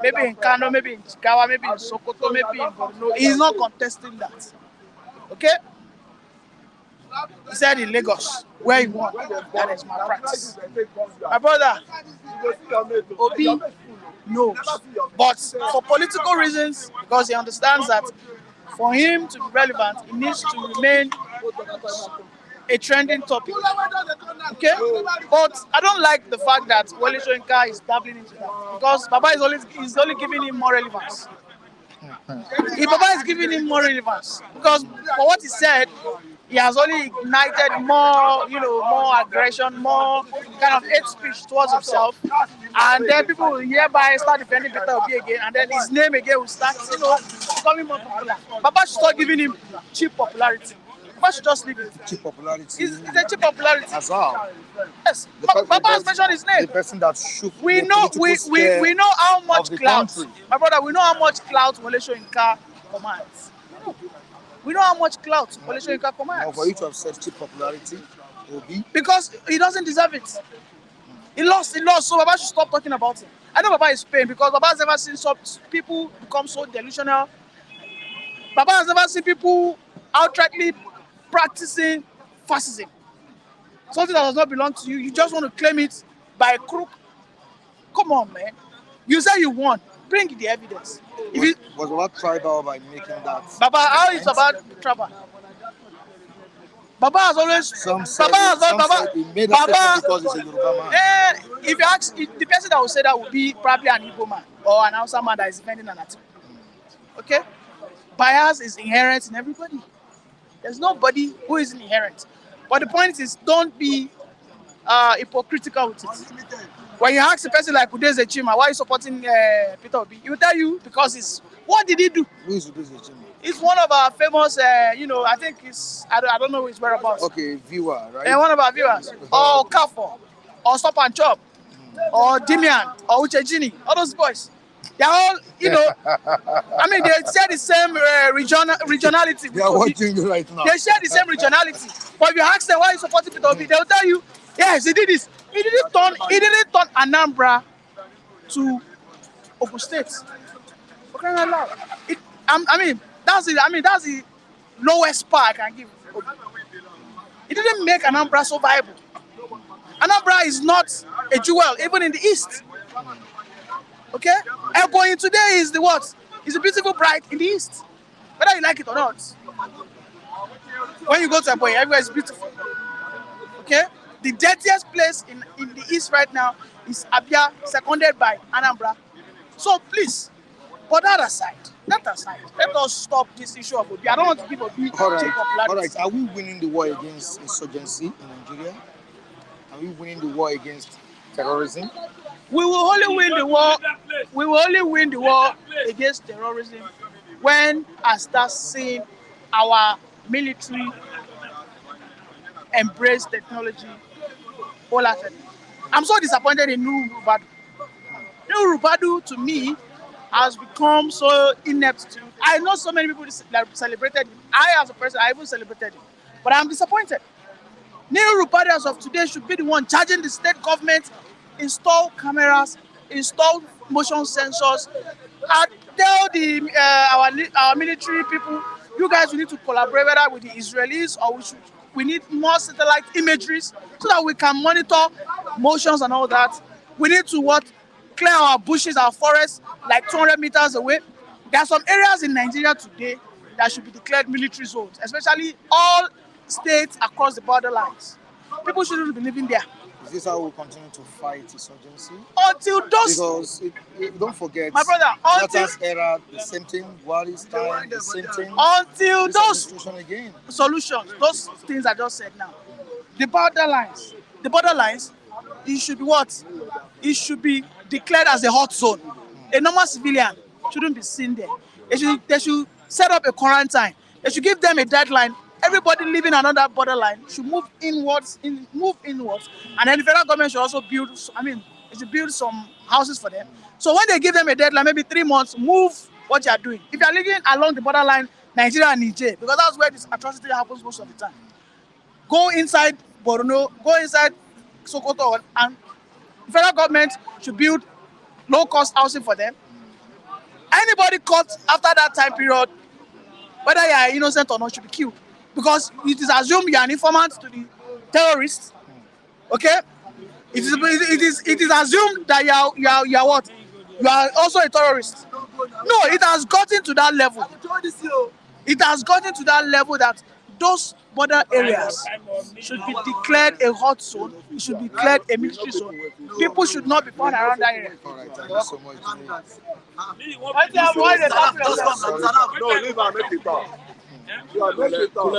Maybe in Kano, maybe in Jigawa, maybe in Sokoto, maybe in Borno. He is not contesting that. Okay? He said in Lagos, where he won, that is malpractice. My brother, Obi knows. But for political reasons, because he understands that for him to be relevant, he needs to remain a trending topic. Okay? But I don't like the fact that Wole Soyinka is dabbling into that. Because Baba is only giving him more relevance. If Baba is giving him more relevance, because for what he said, he has only ignited more, more aggression, more kind of hate speech towards himself, and then people will hereby start defending Peter Obi again, and then his name again will start, becoming more popular. Baba should start giving him cheap popularity. Baba should just leave it. Cheap popularity. It's a cheap popularity. As well. Yes, Baba has mentioned his name. The person that shook We the know political we sphere know how much of the clout, country. my brother. We know how much clout Wole Soyinka commands. We know how much clout Wole Soyinka Now, commands. for you to have said cheap popularity, Obi, Because he doesn't deserve it. He lost, so Baba should stop talking about him. I know Baba is pain because Baba has never seen some people become so delusional. Baba has never seen people outrightly practicing fascism. Something that does not belong to you, you just want to claim it by a crook. Come on, man. You say you won. Bring the evidence. If you, was about tribal by making that. Baba, how is about trouble? Baba has always. Some said, Baba has some Baba. said he made that statement Baba. because he's a Yoruba man. If you ask, the person that will say that will be probably an Igbo man or an Hausa man that is defending an article. Okay? Bias is inherent in everybody. There's nobody who is inherent. But the point is, don't be hypocritical with it. When you ask a person like Udeze Chima, why are you supporting Peter Obi? He will tell you because it's what did he do? Who is Udeze Chima? He's one of our famous, I think he's, I don't know his whereabouts. Okay, viewer, right? And one of our viewers, or Kafo, or Stop and Chop, or Dimian, or Uchejini, all those boys. They're all, I mean, they share the same regionality. They are watching you right now. They share the same regionality. But if you ask them why you supporting Peter Obi, they'll tell you, yes, he did this. He didn't turn Anambra to Ogun State. For crying out loud. That's the lowest par I can give. It didn't make Anambra so viable. Anambra is not a jewel, even in the east. Okay? Ebonyi today is the what? It's a beautiful bride in the east. Whether you like it or not. When you go to Ebonyi, everywhere is beautiful. Okay? The dirtiest place in the east right now is Abia, seconded by Anambra. So please, put that aside. Let us stop this issue of Obi. I don't want to give Obi popularity. All right. Are we winning the war against insurgency in Nigeria? Are we winning the war against terrorism? We will only win the war. We will only win the war against terrorism when I start seeing our military embrace technology wholeheartedly. I'm so disappointed in Nuhu Rubadu. Nuhu Rubadu, to me, has become so inept. I know so many people that celebrated him. I, as a person, I even celebrated him. But I'm disappointed. Nuhu Rubadu, as of today, should be the one charging the state government, install cameras, install motion sensors, and tell our military people, you guys, we need to collaborate whether with the Israelis or we need more satellite imageries so that we can monitor motions and all that. We need to clear our bushes, our forests, like 200 meters away. There are some areas in Nigeria today that should be declared military zones, especially all states across the borderlines. People shouldn't be living there. Is this how we continue to fight insurgency? Until those... Because don't forget, my brother, Jonathan's era, the same thing, Buhari's time, the same thing. Until those again. solutions, those things I just said now, the borderlines, it should be what? It should be declared as a hot zone. A normal civilian shouldn't be seen there. They should set up a quarantine. They should give them a deadline. Everybody living another borderline should move inwards, and then the federal government should also build some houses for them. So when they give them a deadline, maybe 3 months, move what you are doing. If you are living along the borderline, Nigeria and Niger, because that's where this atrocity happens most of the time. Go inside Borno, go inside Sokoto, and the federal government should build low-cost housing for them. Anybody caught after that time period, whether you are innocent or not, should be killed. because it is assumed you are an informant to the terrorists. Okay, it is assumed that you are what? You are also a terrorist. No, it has gotten to that level. It has gotten to that level that those border areas should be declared a hot zone. It should be declared a military zone. People should not be found around that area. All right, thank you so much. No, leave and make it talk.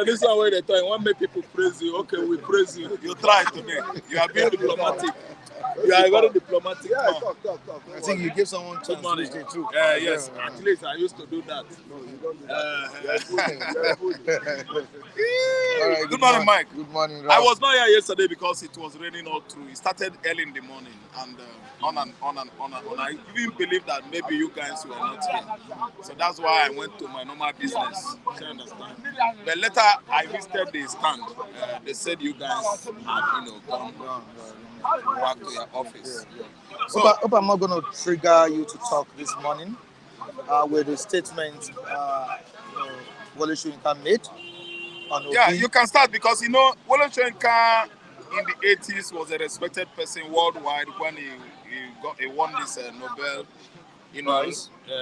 This one where they talk, want make people praise you. Okay, we praise you. You try today. You are being diplomatic. You are very diplomatic. Yeah, talk. I think you give someone chance to stay true. Yes, at least I used to do that. All right, Good morning, Mike. Good morning, I Ralph. was not here yesterday because it was raining all through. It started early in the morning and on. I even believe that maybe you guys were not here. So that's why I went to my normal business. You understand? But later I visited the stand. They said you guys had, gone back to your office. So Hope I'm not going to trigger you to talk this morning with the statement Wole Soyinka made on Obi. yeah, you can start because Wole Soyinka in the 80s was a respected person worldwide when he won this Nobel,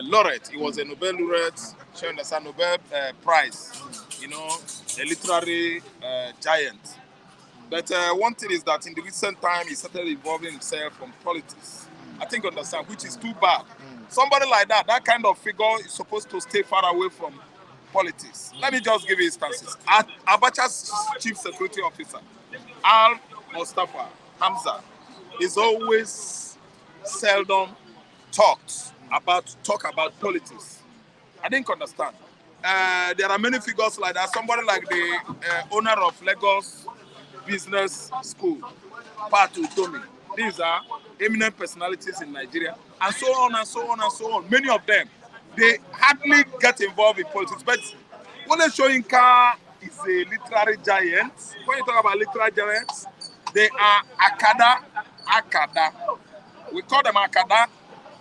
laureate. He was a Nobel laureate, Nobel Prize, a literary giant. But one thing is that in the recent time, he started involving himself from politics. I think understand, which is too bad. Somebody like that kind of figure is supposed to stay far away from politics. Let me just give you instances. Abacha's chief security officer, Al Mustafa Hamza, is always seldom talk about politics. I didn't understand. There are many figures like that. Somebody like the owner of Lagos Business School, Patu Tomi. These are eminent personalities in Nigeria, and so on and so on and so on. Many of them, they hardly get involved in politics. But Wole Soyinka is a literary giant. When you talk about literary giants, they are Akada. We call them Akada.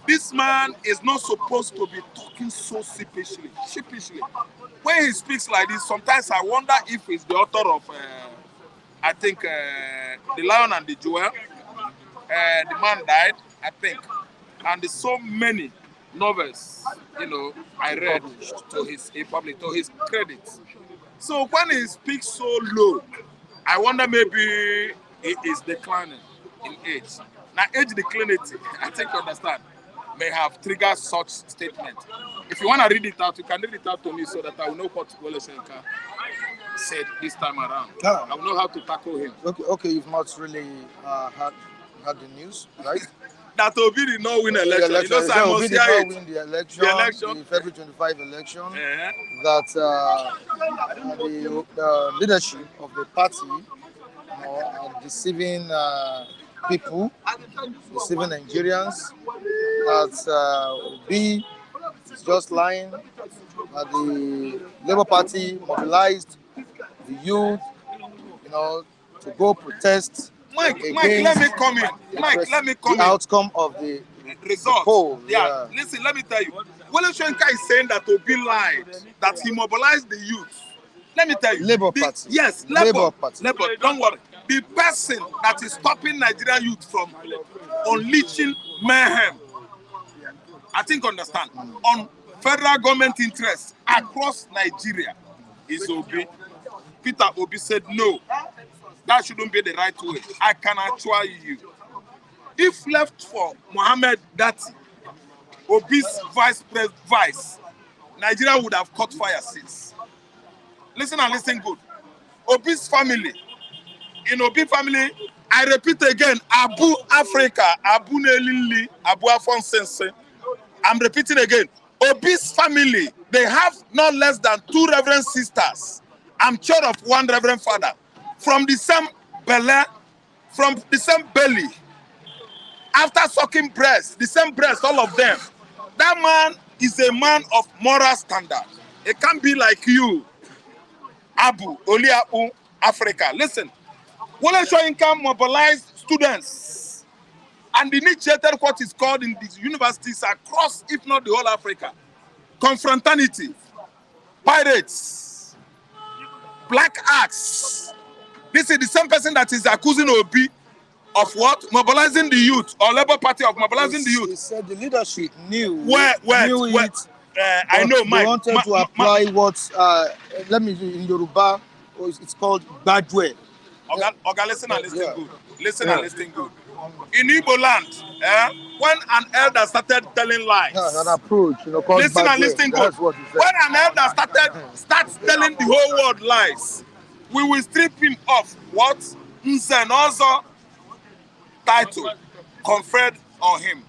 This man is not supposed to be talking so sheepishly. When he speaks like this, sometimes I wonder if he's the author of I think The Lion and the Jewel. The man died, I think. And there's so many novels, I read to his credit. So when he speaks so low, I wonder maybe he is declining in age. Now, age declinity, I think you understand, may have triggered such statement. If you want to read it out, you can read it out to me so that I will know what Wole Soyinka said this time around. I will know how to tackle him. Okay, you've not really had the news, right? That Obi did not win election. Obi did not win the election, the February 25 election. That the leadership of the party are deceiving people, deceiving Nigerians. That Obi is just lying. That the Labour Party mobilized the youth, to go protest. Mike, let me come in. The outcome of the result. Poll. Yeah. Listen, let me tell you. Wole Soyinka is saying that Obi lied, that he mobilized the youth. Let me tell you. Labour Party. Yes, Labour Party. Labour, don't worry. The person that is stopping Nigerian youth from unleashing mayhem, I think understand, on federal government interests across Nigeria is Obi. Peter Obi said no. That shouldn't be the right way. I can assure you. If left for Mohammed Dati, Obi's vice, Nigeria would have caught fire since. Listen and listen good. Obi's family, in Obi family, I repeat again, Abu Africa, Abu Nelili, Abu Afonsense. I'm repeating again. Obi's family, they have not less than 2 reverend sisters. I'm sure of 1 reverend father. From the same belly, from the same belly. After sucking breast, the same breast, all of them. That man is a man of moral standard. It can't be like you, Abu, Oliabu, Africa. Listen, Wole Soyinka mobilized students and initiated what is called in these universities across, if not the whole Africa, confraternity, pirates, Black Axe. This is the same person that is accusing Obi of what? Mobilizing the youth, or Labour Party of mobilizing the youth. He said the leadership knew. Where? I know, They Mike. wanted to apply what, let me in Yoruba, it's called Badwe. Okay, listen and listen good. Listen and listen good. In Igbo land, when an elder started telling lies, An approach, called listen Badwe. and listen good. That's what he said. When an elder starts telling the whole world lies, we will strip him of what? Nzen also title conferred on him.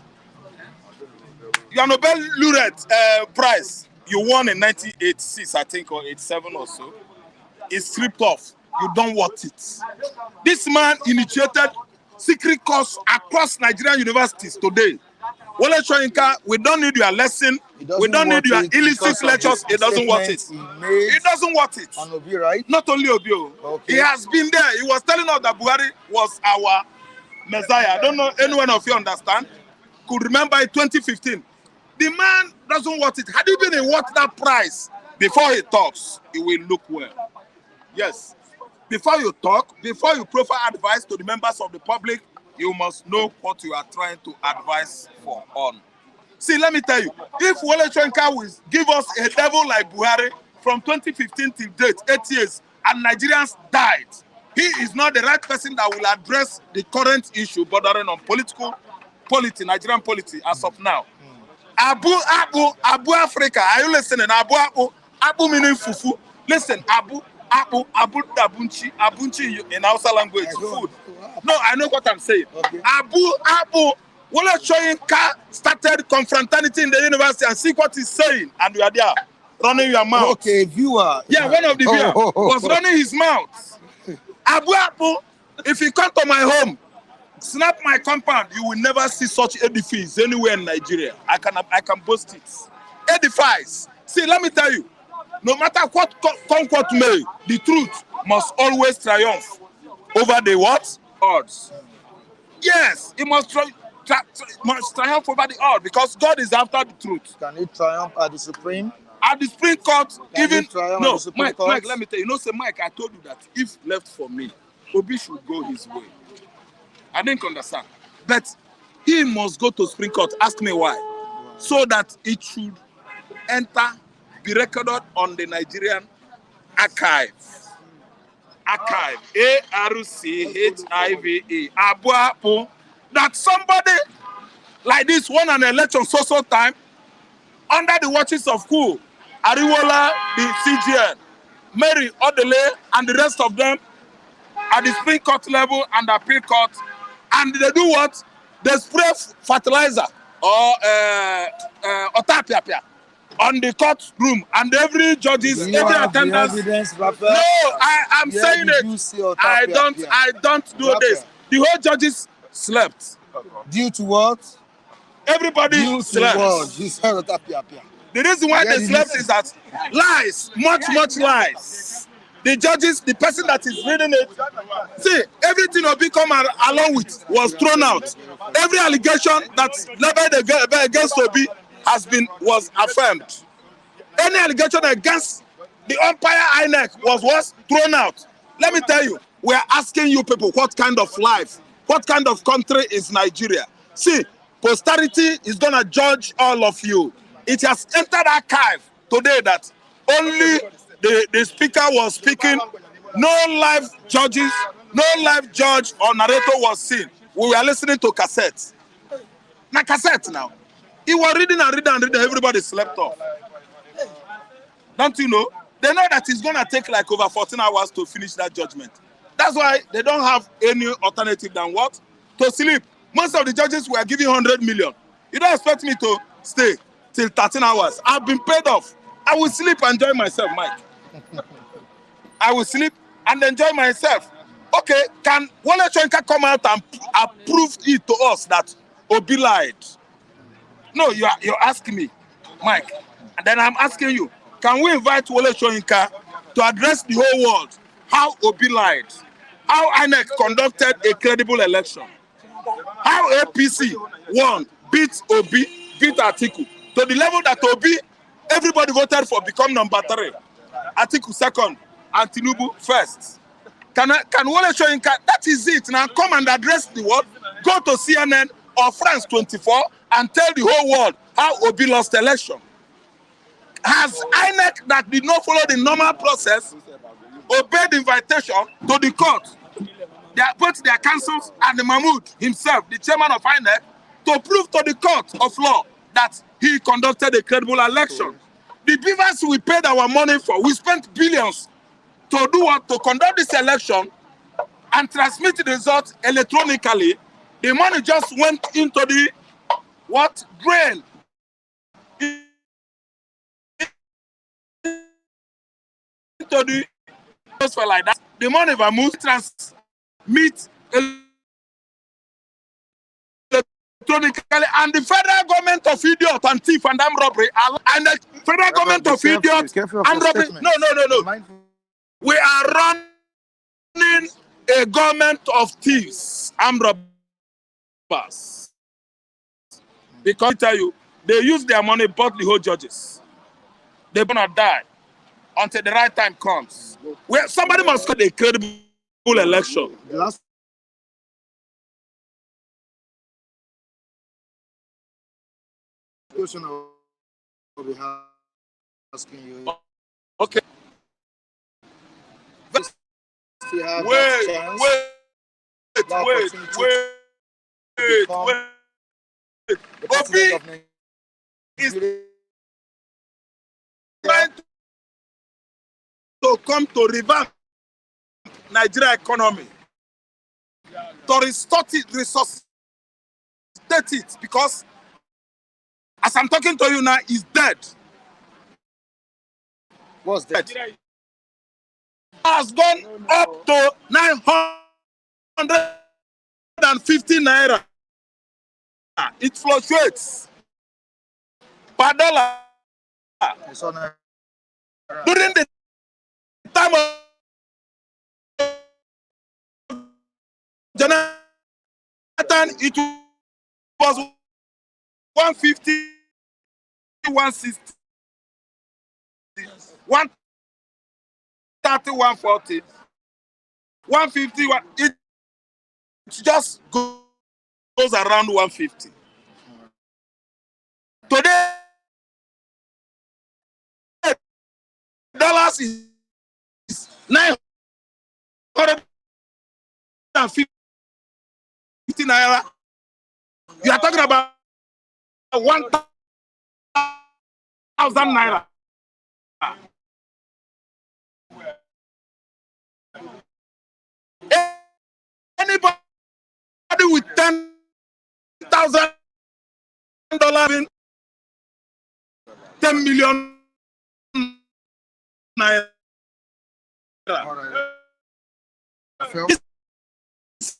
Your Nobel laureate prize you won in 1986, I think, or 87 or so, is stripped off. You don't want it. This man initiated secret course across Nigerian universities today. Wole Soyinka, we don't need your lesson. We don't need your illicit lectures. He doesn't want it. He doesn't want it. And Obi, right? Not only Obi. Okay. He has been there. He was telling us that Buhari was our Messiah. I don't know anyone of you understand. Could remember in 2015. The man doesn't want it. Had he been worth that price before he talks, he will look well. Yes. Before you talk, before you proffer advice to the members of the public, you must know what you are trying to advise for on. See, let me tell you, if Wole Soyinka will give us a devil like Buhari from 2015 till date, 8 years, and Nigerians died, he is not the right person that will address the current issue bordering on Nigerian politics as of now. Abu Africa, are you listening? Abu meaning fufu. Listen, Abu Dabunchi in Hausa language, food. No, I know what I'm saying. Okay. Wole Soyinka started confraternity in the university, and see what he's saying, and you are there running your mouth. Okay, viewer. Yeah, one of the viewers was running his mouth. Abu, if you come to my home, snap my compound, you will never see such edifice anywhere in Nigeria. I can boast it. Edifice. See, let me tell you, no matter what what may, the truth must always triumph over the what? Odds. Yes, it must triumph over the odds, because God is after the truth. Can it triumph at the Supreme? At the Supreme Court, No, Mike, let me tell you, say, Mike, I told you that if left for me, Obi should go his way. I didn't understand. But he must go to Supreme Court. Ask me why. So that it should be recorded on the Nigerian archive. ARCHIVE. Abu, that somebody like this won an election so time under the watches of who? Ariwola, the CGN, Mary Odele, and the rest of them at the Supreme Court level and the appeal court. And they do what? They spray fertilizer or otapia on the court room, and every judges, every attendance. No, I'm saying it. I don't do this. The whole judges slept. Due to what? Everybody slept. The reason why they slept is that lies, much lies. The judges, the person that is reading it, see, everything Obi come along with was thrown out. Every allegation that's leveled against Obi was affirmed. Any allegation against the umpire INEC was thrown out. Let me tell you, we are asking you people, what kind of life, what kind of country is Nigeria? See, posterity is gonna judge all of you. It has entered archive today that only the speaker was speaking, no live judges, no live judge or narrator was seen. We were listening to cassettes. Now cassette now. He was reading, everybody slept off. Don't you know? They know that it's gonna take like over 14 hours to finish that judgment. That's why they don't have any alternative than what? To sleep. Most of the judges were giving 100 million. You don't expect me to stay till 13 hours. I've been paid off. I will sleep and enjoy myself, Mike. I will sleep and enjoy myself. Okay, can Wole Soyinka come out and prove it to us that Obi lied? No, you're asking me, Mike. And then I'm asking you, can we invite Wole Soyinka to address the whole world how Obi lied? How INEC conducted a credible election? How APC won, beat Obi, beat Atiku, to the level that Obi, everybody voted for, become number 3. Atiku second, and Tinubu first. Can Wole Soyinka, that is it. Now come and address the world. Go to CNN or France 24 and tell the whole world how Obi lost election. Has INEC that did not follow the normal process obeyed the invitation to the court? Both their councils and the Mahmoud himself, the chairman of INEC, to prove to the court of law that he conducted a credible election. The beavers we paid our money for, we spent billions to do what? To conduct this election and transmit the results electronically. The money just went into the what? Drain. Into the just for like that. The money was moved transmit electronically, and the federal government of idiot and thief and armed robbery, and the federal government of idiot and robbery. No. We are running a government of thieves and robbers. Because I tell you, they use their money, bought the whole judges. They're gonna die until the right time comes. Where somebody must get a credible election. The last question I will be asking you. Okay. Wait. Obi is trying to come to revamp Nigeria economy, to resuscitate it, because as I'm talking to you now, he's dead. What's that? Has gone up to 950 naira. It fluctuates per dollar. During the time of Jonathan, it was 150, 160, 130, 140, 150. It just goes around 150. Today, dollars is 950 naira. You are talking about 1,000 naira. Anybody with $10,000 in 10 million naira. This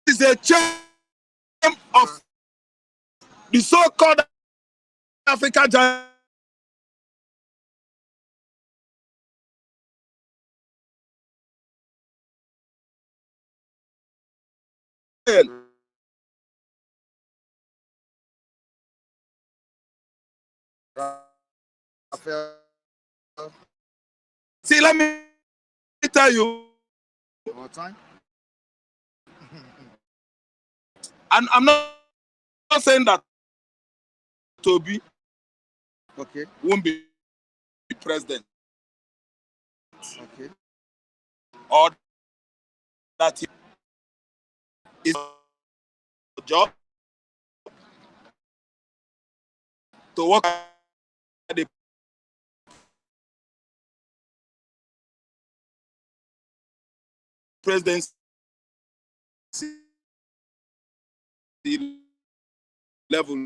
is a chain of the so-called Africa giant. See, let me tell you. More time. And I'm not saying that Toby won't be president. Okay. Or that he is a job to work at the presidency level.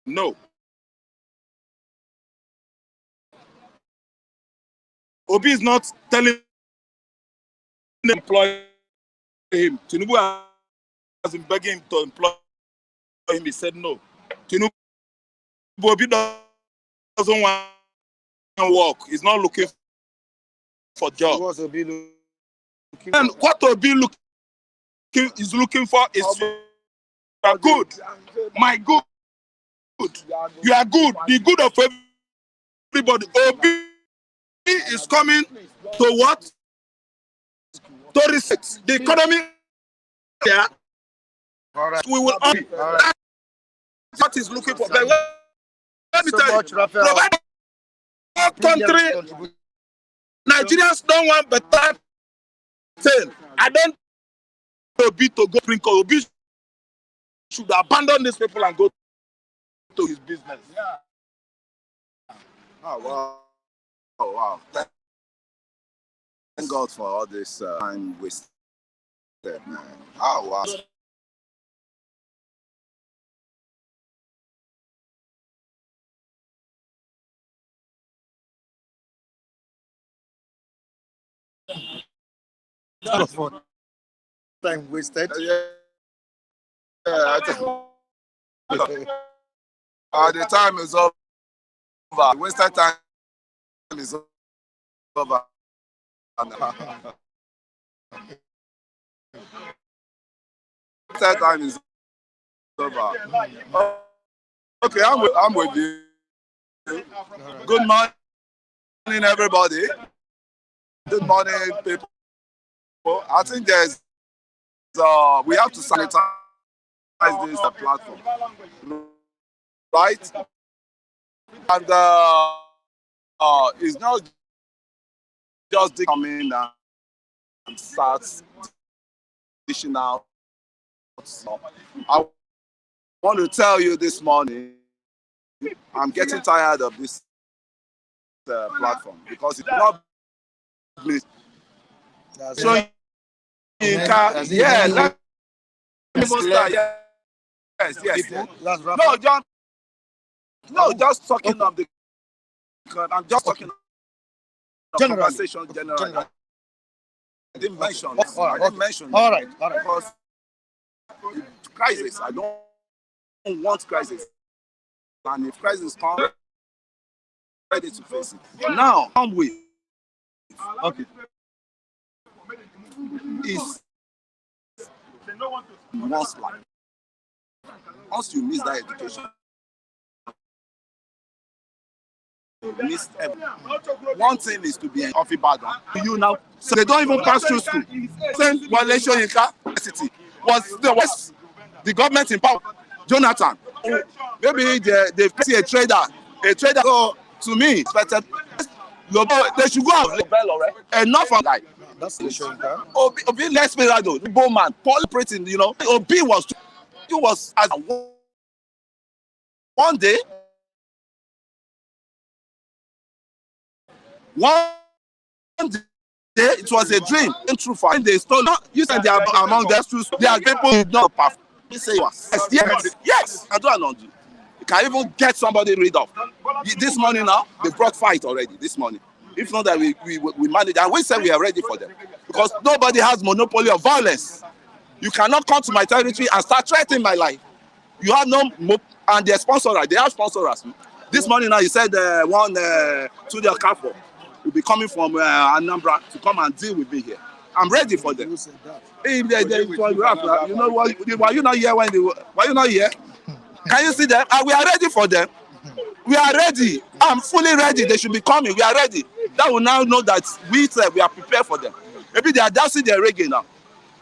No. Obi is not telling them to employ him. Tinubu has been begging him to employ him. He said no. Tinubu Obi doesn't want to work. He's not looking for job. What's Obi looking and for? what Obi is looking for is you are good. My good. You are good. The good of everybody. Obi is coming to what? To reset the economy. Yeah. All right. We will all. All right. That's what he's looking for. But let me So tell you, much, Raphael. provide our country. Nigerians don't want better thing. I don't want Obi to go drink. Obi should abandon these people and go to his business. Oh wow! Oh wow! Thank God for all this time wasted, man. Oh wow! Time wasted. Yeah, I think, the time is over. The wasted time is over. Wasted time is over. Okay, I'm with you. Good morning, everybody. Good morning, people. I think we have to sanitize this platform, right? And it's not just coming and starts dishing out. I want to tell you this morning, I'm getting tired of this platform because it's not. Soyinka, yeah, let me start. Yes. No, just talking of the. I'm just talking of conversation generally. I didn't mention. I didn't mention. All right. Because crisis. I don't want crisis. And if crisis comes, ready to face it. Now, come with. Okay. Is one's life. Once you miss that education, you miss everything. One thing is to be in Coffee Bagan. You now, so they don't even pass through school. Same Soyinka University was the government in power. Jonathan, maybe they see a trader. So to me, expected. They should go out. Enough of that. That's the Soyinka. Obi less though. The bowman, Paul operating, Obi was as one day. It was a dream. In true fact, they stole. You said they are among the truth. They are people who don't pass. You say yes. I don't know. You can even get somebody rid of. This morning now, they brought fight already. This morning. If not that we manage, and we say we are ready for them. Because nobody has monopoly of violence. You cannot come to my territory and start threatening my life. You have no, and they have sponsors. This morning now, he said one to the Carrefour will be coming from Anambra to come and deal with me here. I'm ready for them. You know what? Why you not here why you not here? Can you see them? And we are ready for them. We are ready. I'm fully ready. They should be coming. We are ready. That will now know that we are prepared for them. Maybe they are dancing their reggae now.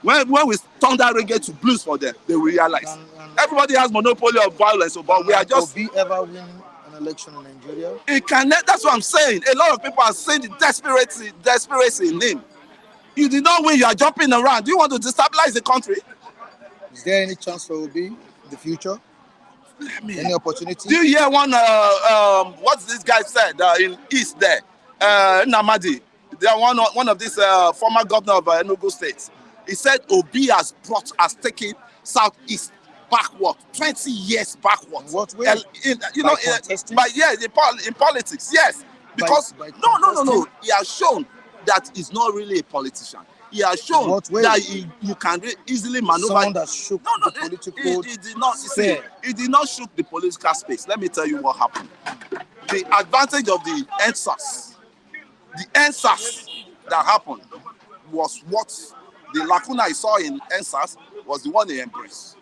When we turn that reggae to blues for them, they will realize. Everybody has monopoly of violence, but we are just. Will we ever win an election in Nigeria? It can. That's what I'm saying. A lot of people are saying the desperation in him. You did not win. You are jumping around. Do you want to destabilize the country? Is there any chance for Obi in the future? Any opportunity? Do you hear what this guy said in East there? Namadi. They are one of these former governor of Enugu State. He said Obi has taken Southeast backward, 20 years backward. What way? In politics, yes. Because no. He has shown that he's not really a politician. He has shown that you can easily maneuver. Someone that shook the political he did not shook the political space. Let me tell you what happened. The advantage of the NSAS that happened was what the lacuna I saw in NSAS was the one he embraced.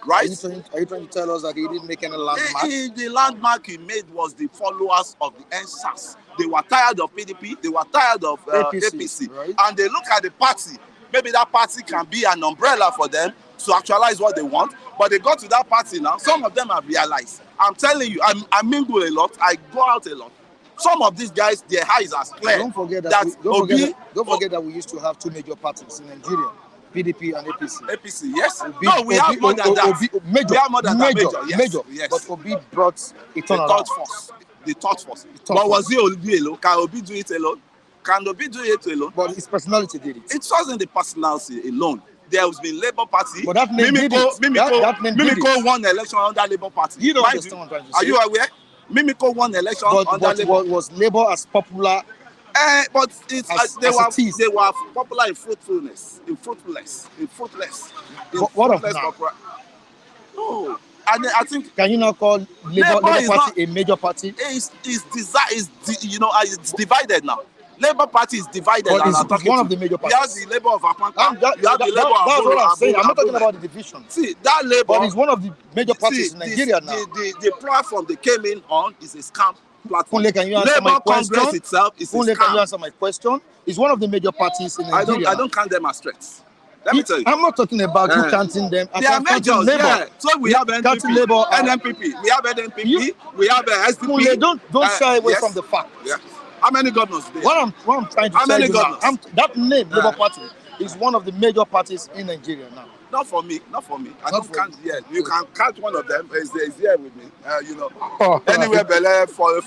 Right? Are you trying to tell us that he didn't make any landmark? The landmark he made was the followers of the NSAS. They were tired of PDP. They were tired of APC. Right. And they look at the party. Maybe that party can be an umbrella for them to actualize what they want. But they got to that party now. Some of them have realized. I'm telling you, I mingle a lot. I go out a lot. Some of these guys, their eyes are clear. Don't forget that we used to have two major parties in Nigeria, PDP and APC. APC, yes. No, we have more than that. Major, we have more than major, that. Major, yes. But Obi brought it The on third force. The third force. But was he Obi alone? Can Obi do it alone? Can Obi do it alone? But his personality did it. It wasn't the personality alone. There has been Labour Party. But that name did it. That name did Mimiko it. won election under Labour Party. You don't Mind understand what I'm trying to Are say. you aware? Mimiko won election under But Labour. was Labour as popular? But it's As they it is. were popular in fruitfulness, in fruitless. What of now? No, and I think Can you now call Labour Labour is Party a major party? it's divided now. Labour Party is divided. But and it's I'm talking one of to- the major You have parties. the Labour of Apanka. That's You have the Labour of what I'm saying. I'm not talking Abule. about the division. See, that Labour. But it's one of the major parties in Nigeria now. The platform they came in on is a scam platform. Kunle, can you answer my Labour Congress question? itself is a Kunle, can you scam. answer my question? It's one of the major parties in I Nigeria. don't count them as threats. Let me tell you. I'm not talking about you counting them. They are majors, Labour. yeah. So we have Counting NPP, Labour. NMPP, we have NMPP, we have SDP. Kunle, don't shy away yes. from the fact. Yeah. How many governors do they have? What I'm trying to How tell many you now, governors? that name, Labour Party, is one of the major parties in Nigeria now. Not for me. I Not don't for count. you. Yeah, you can count one of them. Is here with me. Oh, Anywhere Bele follow.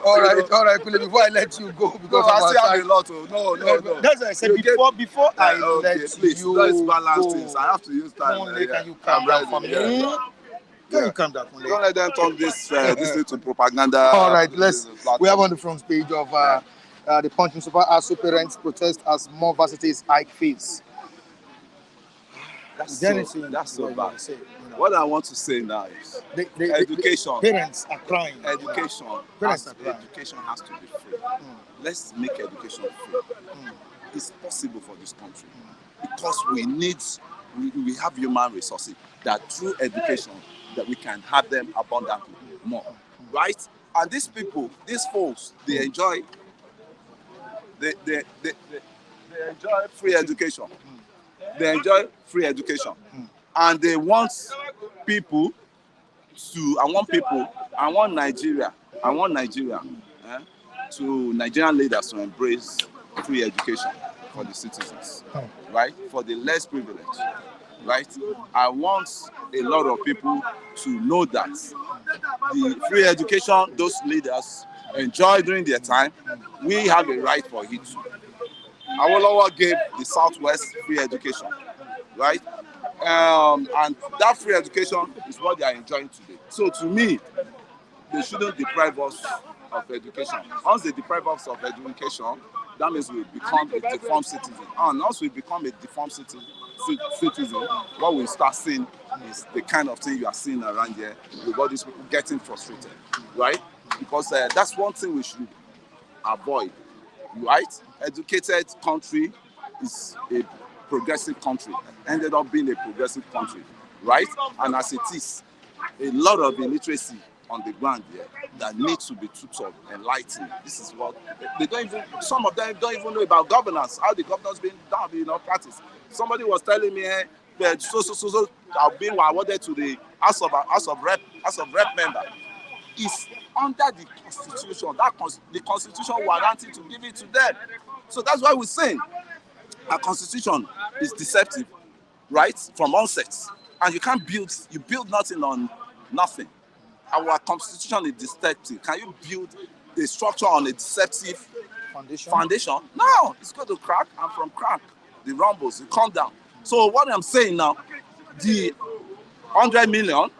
All right, Kunle, before I let you go, No, because I of still our have a time. lot. No. That's what I said. You get- Before I okay, let please. you Let's balance go, things. I have to use time. Kunle, yeah. can you calm I'm down ready, for me? yeah. Can you calm down, Kunle? Don't let them turn this thing to propaganda. All right, we platform. have on the front page of the Punch newspaper, ASU parents protest as more varsities hike fees. That's Is there so, anything that's so you want bad. to say, What I want to say now is education. Parents are crying. Education. Parents has, are crying. education has to be free. Let's make education free. It's possible for this country because we have human resources that through education that we can have them abundantly more, right? And these people, these folks, they enjoy free education. They enjoy free education, and they want people to. I want Nigeria to Nigerian leaders to embrace free education for the citizens, right? For the less privileged, right? I want a lot of people to know that the free education those leaders enjoy during their time, we have a right for it too. Awolowo gave the Southwest free education, right? And that free education is what they are enjoying today. So to me, they shouldn't deprive us of education. Once they deprive us of education, that means we become a deformed citizen. And once we become a deformed citizen, what we start seeing is the kind of thing you are seeing around here with all these people getting frustrated, right? Because that's one thing we should avoid, right? Educated country is a progressive country, ended up being a progressive country, right? And as it is, a lot of illiteracy on the ground here that needs to be tutored, enlightened. This is what they don't even. Some of them don't even know about governance. How the governance being done, practice. Somebody was telling me that so I've been awarded to the House of Rep member. Is under the Constitution. The Constitution warranted to give it to them. So that's why we're saying our Constitution is deceptive, right, from onset. And you can't build nothing on nothing. Our Constitution is deceptive. Can you build a structure on a deceptive foundation? No, it's going to crack, and from crack, the rumbles, it come down. So what I'm saying now, the 100 million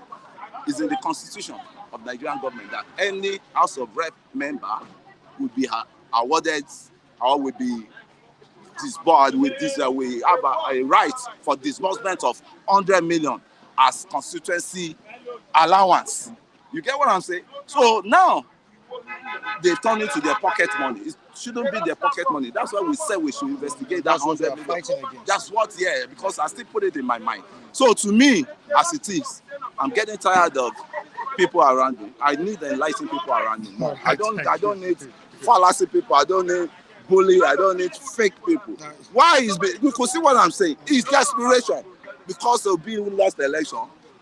is in the Constitution of Nigerian government that any House of Rep member would be awarded or would be disbursed with this. We have a right for disbursement of 100 million as constituency allowance. You get what I'm saying? So now they've turned into their pocket money. It shouldn't be their pocket money. That's why we said we should investigate that 100 million. That's what, because I still put it in my mind. So to me, as it is, I'm getting tired of people around me. I need enlightened people around me. I don't need fallacy people. I don't need bully. I don't need fake people. Why is you could see what I'm saying? It's desperation because of being who lost the election.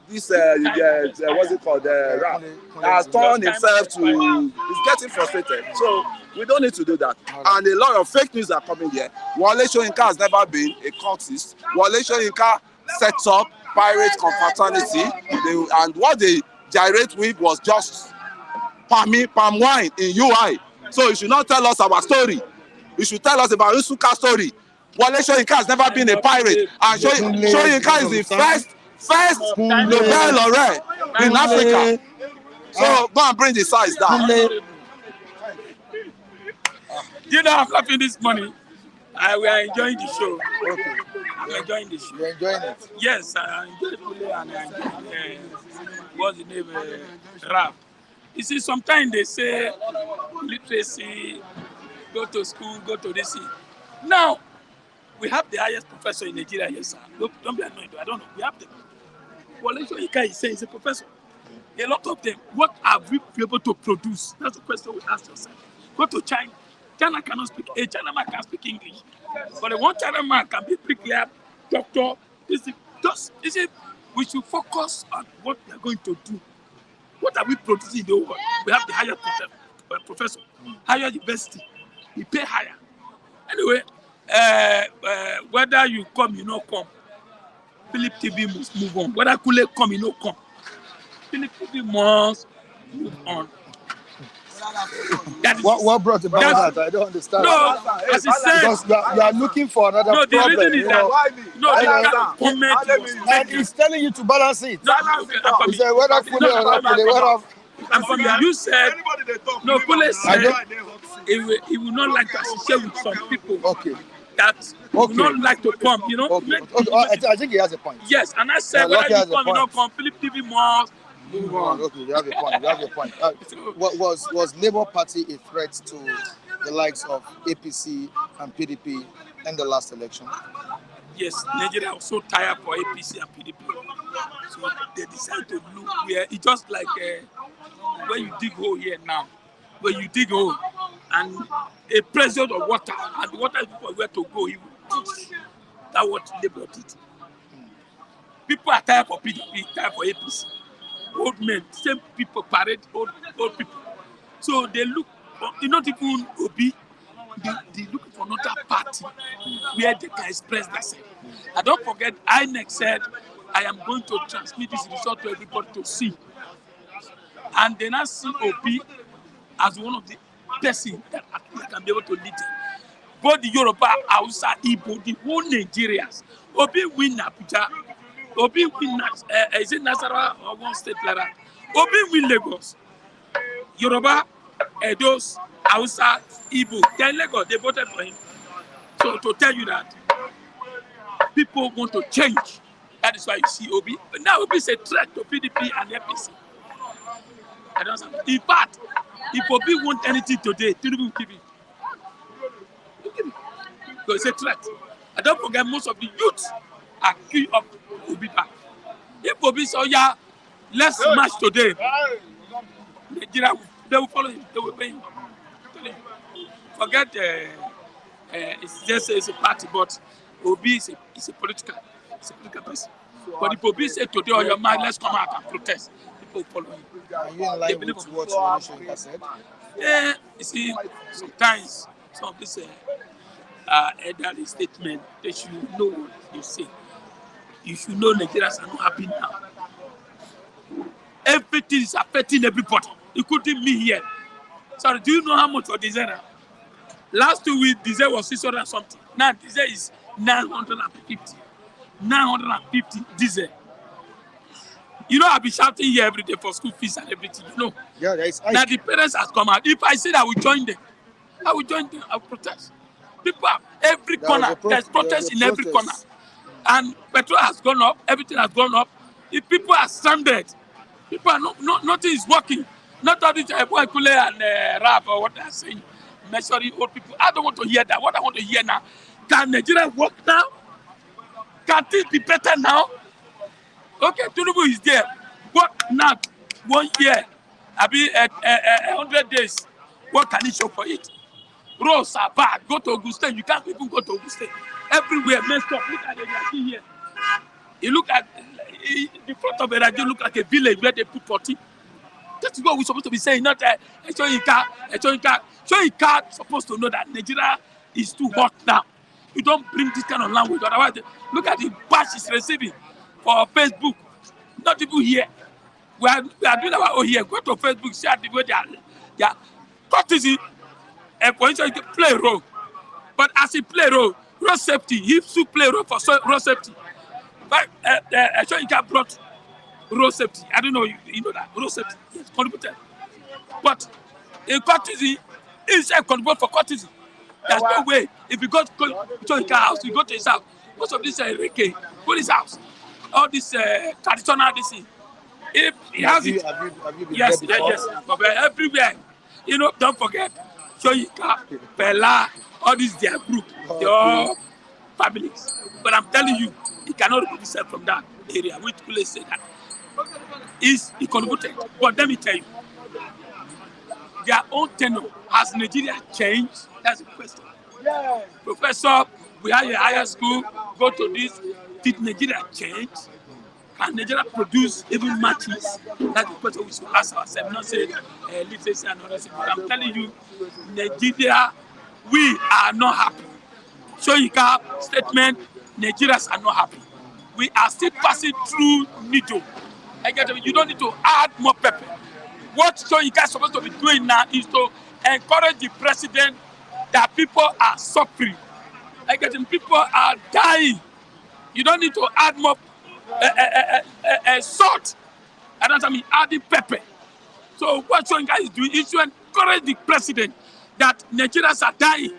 This what's it called? Rap has turned himself to. He's getting frustrated. So we don't need to do that. And a lot of fake news are coming here. Wole Soyinka has never been a cultist. Wole Soyinka set up pirate confraternity, and what they gyrate with was just palm wine in UI. So you should not tell us our story. You should tell us about Nsuka story. Wole Soyinka has never been a pirate, and Soyinka is the first Nobel laureate in Africa. So go and bring the size down. You know, I'm laughing this morning. We are enjoying the show. Okay. I'm enjoying the show. You're enjoying it. Yes, I enjoy Wole and I enjoy what's the name? Rap. You see, sometimes they say literacy, go to school, go to this. Now, we have the highest professor in Nigeria, yes, sir. Look, don't be annoyed. I don't know. We have them. Wole Soyinka is saying he's a professor. A lot of them, what have we been able to produce? That's the question we ask yourself. Go to China. China cannot speak. A China man can speak English. But the one China man can be bricklayer, doctor. We should focus on what we are going to do. What are we producing in the world? We have the higher professor, higher university. We pay higher. Anyway, whether you come, you not come. Philip TV must move on. Whether Kule come, you not come. Philip TV must move on. What brought about that? I don't understand. No, as he said, because you are looking for another no, the problem. reason is that no, the kind of comment he was And making. he's telling you to balance it. No, okay, I'm from He said whether fully or not fully, whether I'm from you. You said no. Kule said he will not like to associate with some people okay. that would not like to come. You know. Okay. I think he has a point. Yes, and I said Yeah, whether Lucky you has a come, you point. not come. Philip TV must move on. Okay, you have a point. You have a point. Was Labour Party a threat to the likes of APC and PDP in the last election? Yes, Nigeria was so tired for APC and PDP, so they decided to look where it's just like when you dig hole here now, when you dig hole and a pressure of water and the water is for where to go, you will push. That's what Labour did. People are tired for PDP, tired for APC. Old men, same people parade old people. So they look, not even Obi, they look for another party where they can express themselves. And don't forget, INEC said, I am going to transmit this result to everybody to see. And they now see Obi as one of the person that can be able to lead them. Both the Yoruba, Hausa, Igbo, the whole Nigerians. Obi win Abuja. Obi win, is it Nasarawa or one state like that? Obi win Lagos. Yoruba, Edos, Hausa, Igbo. Then Lagos, they voted for him. So to tell you that people want to change. That is why you see Obi. But now Obi is a threat to PDP and APC. I don't understand. In fact, if Obi want anything today, Tinubu will give it. Because it's a threat. And don't forget, most of the youth are key of Obi back. If Obi says, oh yeah, let's march today, Nigeria, they will follow him. They will pay him. Forget, it's just it's a party, but Obi is a political person. But if Obi say today, on your mind, let's come out and protest, people will follow him. Are you in line with what Wole Soyinka said? Yeah, you see, sometimes some of these elderly statement, they should know what you say. You should know Nigerians are not happy now. Everything is affecting everybody, including me here. Sorry, do you know how much for diesel? Last 2 weeks, diesel was 600 and something. Now diesel is 950. 950 diesel. You know, I've been shouting here every day for school fees and everything, you know. Yeah, there is. Now the parents has come out. If I said I will join them, I will protest. People have every corner. There's protest in every corner. And petrol has gone up, everything has gone up. If people are stranded, people are nothing is working. Not all this Kule and rap or what they are saying, measuring old people. I don't want to hear that. What I want to hear now, can Nigeria work now? Can things be better now? Okay, Tinubu is there. What now? 1 year, I be 100 days. What can he show for it? Roads are bad. Go to Ogun State. You can't even go to Ogun State. Everywhere messed up. Look at the Iraqi here. You look at the front of Iraqi, look like a village where they put potty. That's what we're supposed to be saying, not Soyinka supposed to know that Nigeria is too hot now. You don't bring this kind of language. Otherwise, look at the bash he's receiving for Facebook. Not even here. We are doing our own here. Go to Facebook, see the way they are courtesy. And for instance, play role. But as he play road safety, he should play road for road safety. But Soyinka brought road safety. I don't know, you know that road safety is contributed. But in courtesy, inside contribute for courtesy. There's no way. If you go to Soyinka house, you go to his house. Most of this Reke, go to his house. All this traditional this thing. If he has it, have you been yes, there before? yes. But everywhere, don't forget. Soyinka, Bella, all these their group, their families. But I'm telling you, he cannot remove himself from that area, which Wole say that. He contributed. But let me tell you, their own tenure, has Nigeria changed? That's the question. Yeah. Professor, we are in higher school, go to this. Did Nigeria change? Can Nigeria produce even matches? That's the question we should ask ourselves, not say literacy and other things. But I'm telling you, Nigeria, we are not happy. Soyinka statement, Nigerians are not happy. We are still passing through needle. You don't need to add more pepper. What Soyinka is supposed to be doing now is to encourage the president that people are suffering. People are dying. You don't need to add more salt. I don't mean adding pepper. So what Soyinka is doing is to encourage the president that Nigerians are dying.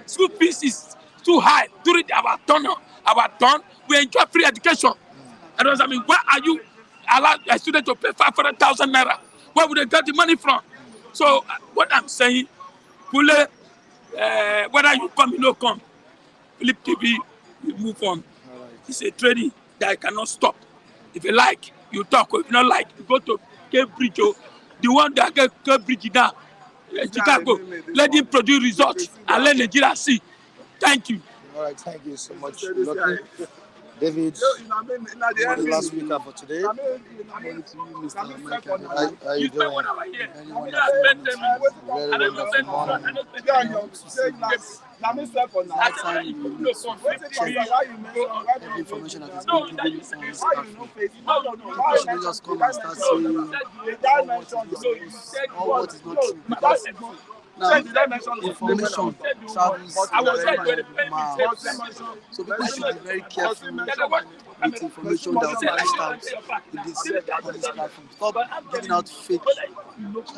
School fees is too high. During our turn, we enjoy free education. I don't mean, where are you allowed a student to pay 500,000 naira? Where would they get the money from? So what I'm saying, Wole, whether you come, you don't come, Philip TV, we move on. It's a trading that I cannot stop. If you like, you talk. If you don't like, you go to Cambridge. The one that get Cambridge now, Chicago, let him produce results and let Nigeria see. Thank you. All right, thank you so much, Lucky. David, the last speaker for today. How are you doing? Very wonderful morning. Every information that is being given on this platform, people should just come and start saying what is not true. Because now, information travels very miles. So people should be very careful with information that will be pushed out on this platform. Stop giving out fake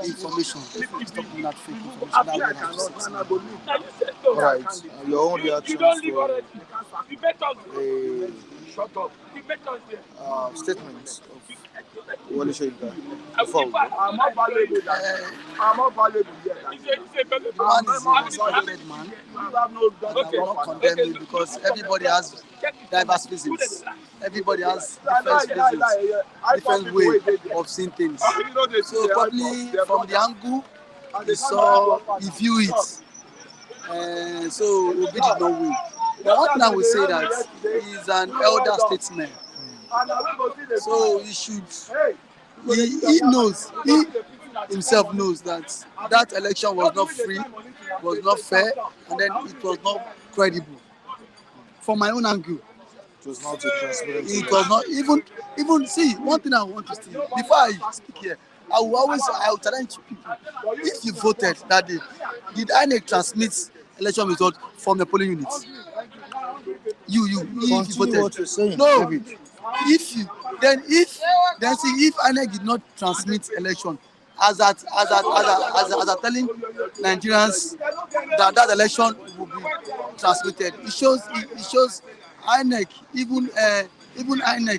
information. Stop giving out fake information. That's what I have to say. All right, your own reaction to statements of Wole Soyinka before we go. I'm not valuable yet. Man is a respected man. I will not condemn him because everybody has diverse reasons. Everybody has different reasons, different way of seeing things. So probably from the angle he viewed it. So Obi did not win. But one thing I will say that he's an elder statesman. So he knows, he himself knows that election was not free, was not fair, and then it was not credible. From my own angle, It was not a transparent. it was not even see one thing I want to see before I speak here. I will challenge people. If you voted that day, did INEC transmit election result from the polling unit? If you voted. What you're saying, No. David. If INEC did not transmit election, as at telling Nigerians that election will be transmitted, it shows INEC even INEC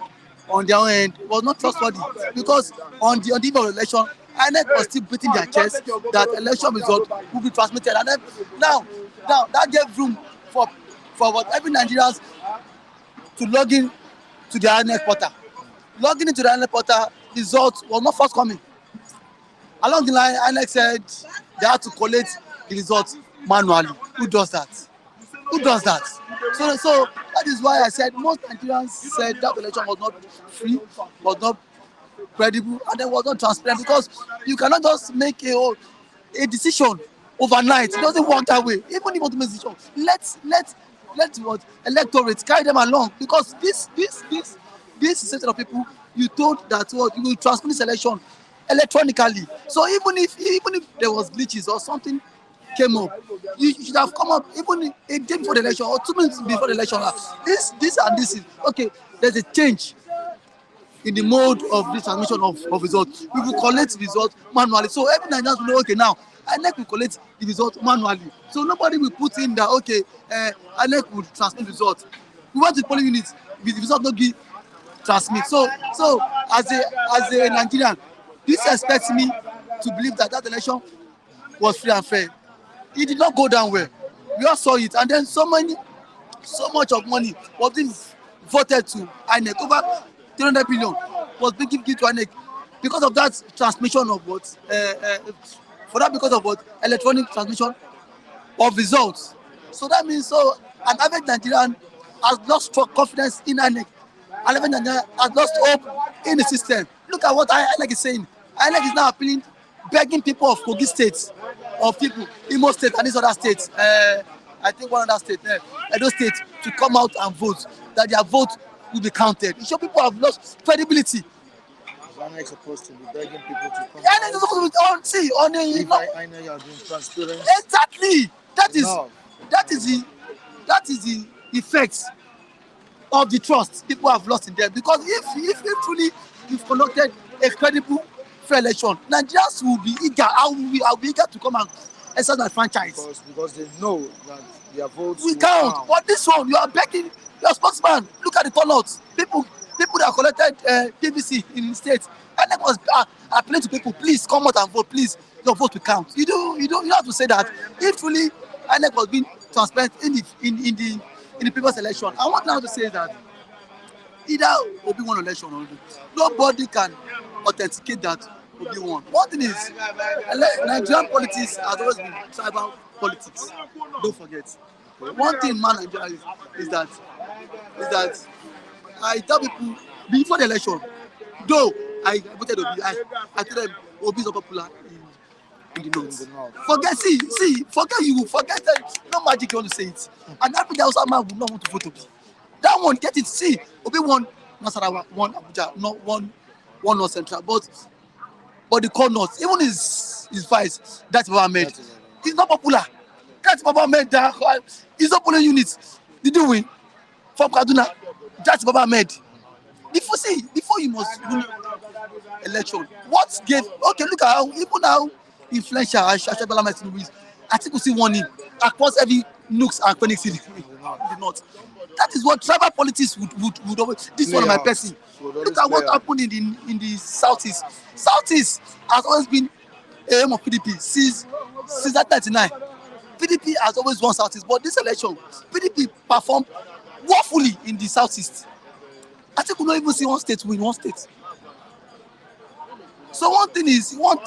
on their own end was not trustworthy, because on the eve of the election, INEC was still beating their chest that election result will be transmitted, and then now that gave room for every Nigerians to log in to the INEC portal. Logging into the INEC portal, result was not forthcoming. Along the line, INEC said they have to collect the results manually. Who does that? Who does that? So that is why I said most Nigerians said that election was not free, was not credible, and then was not transparent, because you cannot just make a decision overnight. It doesn't work that way. Even if you want to make a decision, let what electorate carry them along, because this set of people, you told that what you will transmit this election electronically. So even if there was glitches or something came up, you should have come up even a day before the election or 2 minutes before the election. This and this is okay. There's a change in the mode of the transmission of results. We will collect results manually. So every Nigerian will know, okay, now INEC will collect the results manually. So nobody will put in that, okay, INEC will transmit results. We want the polling units, the results not be transmit. So as a Nigerian, this expects me to believe that election was free and fair. It did not go down well. We all saw it, and then so much of money was being voted to INEC. Over 300 billion was being given to INEC because of that transmission of what because of what electronic transmission of results. So that means an average Nigerian has lost confidence in INEC. An average Nigerian has lost hope in the system. Look at what INEC is saying. INEC is now appealing, begging people of Kogi State, of people, Imo State and these other states, I think one other state, Edo State, to come out and vote, that their vote will be counted. It shows people have lost credibility. INEC is supposed to be begging people to come. INEC is supposed to be INEC are being transparent. Exactly. That is the effect of the trust people have lost in them. Because if truly you've conducted a credible fair election, Nigerians will be eager. I'll be eager to come and exercise my franchise. Because they know that their votes will count. But this one, you are begging your spokesman. Look at the turnout. People that collected PVC in the states. And that was appealing to people, please come out and vote. Please, your vote will count. You don't have to say that. If truly INEC was being transparent in the previous election, I want now to say that either Obi won election or nobody can authenticate that Obi won. One thing is, Nigerian politics has always been tribal politics. Don't forget. One thing man Nigeria is that I tell people before the election, though I voted Obi, I tell them Obi is not popular in the north. Forget that. No magic, you want to say it. And that means also man would not want to vote Obi. That one, get it. See, Obi won Nasarawa, won Abuja, not one North Central, but the core North, even his vice, that's Baba Ahmed. He's not popular. That's Baba Ahmed. He's not polling units. Did you win? From Kaduna, that's Baba Ahmed. Before you must win election, what gave? Okay, look at how influential Ashebala Tinubu is. I think we see one in across every nooks and crannies in the north. That is what tribal politics would always. This is one of my person. Look at what happened in the southeast. Southeast has always been a aim of PDP since 1999. PDP has always won southeast, but this election, PDP performed woefully in the southeast. I think we don't even see one state win one state. So one thing is, if you want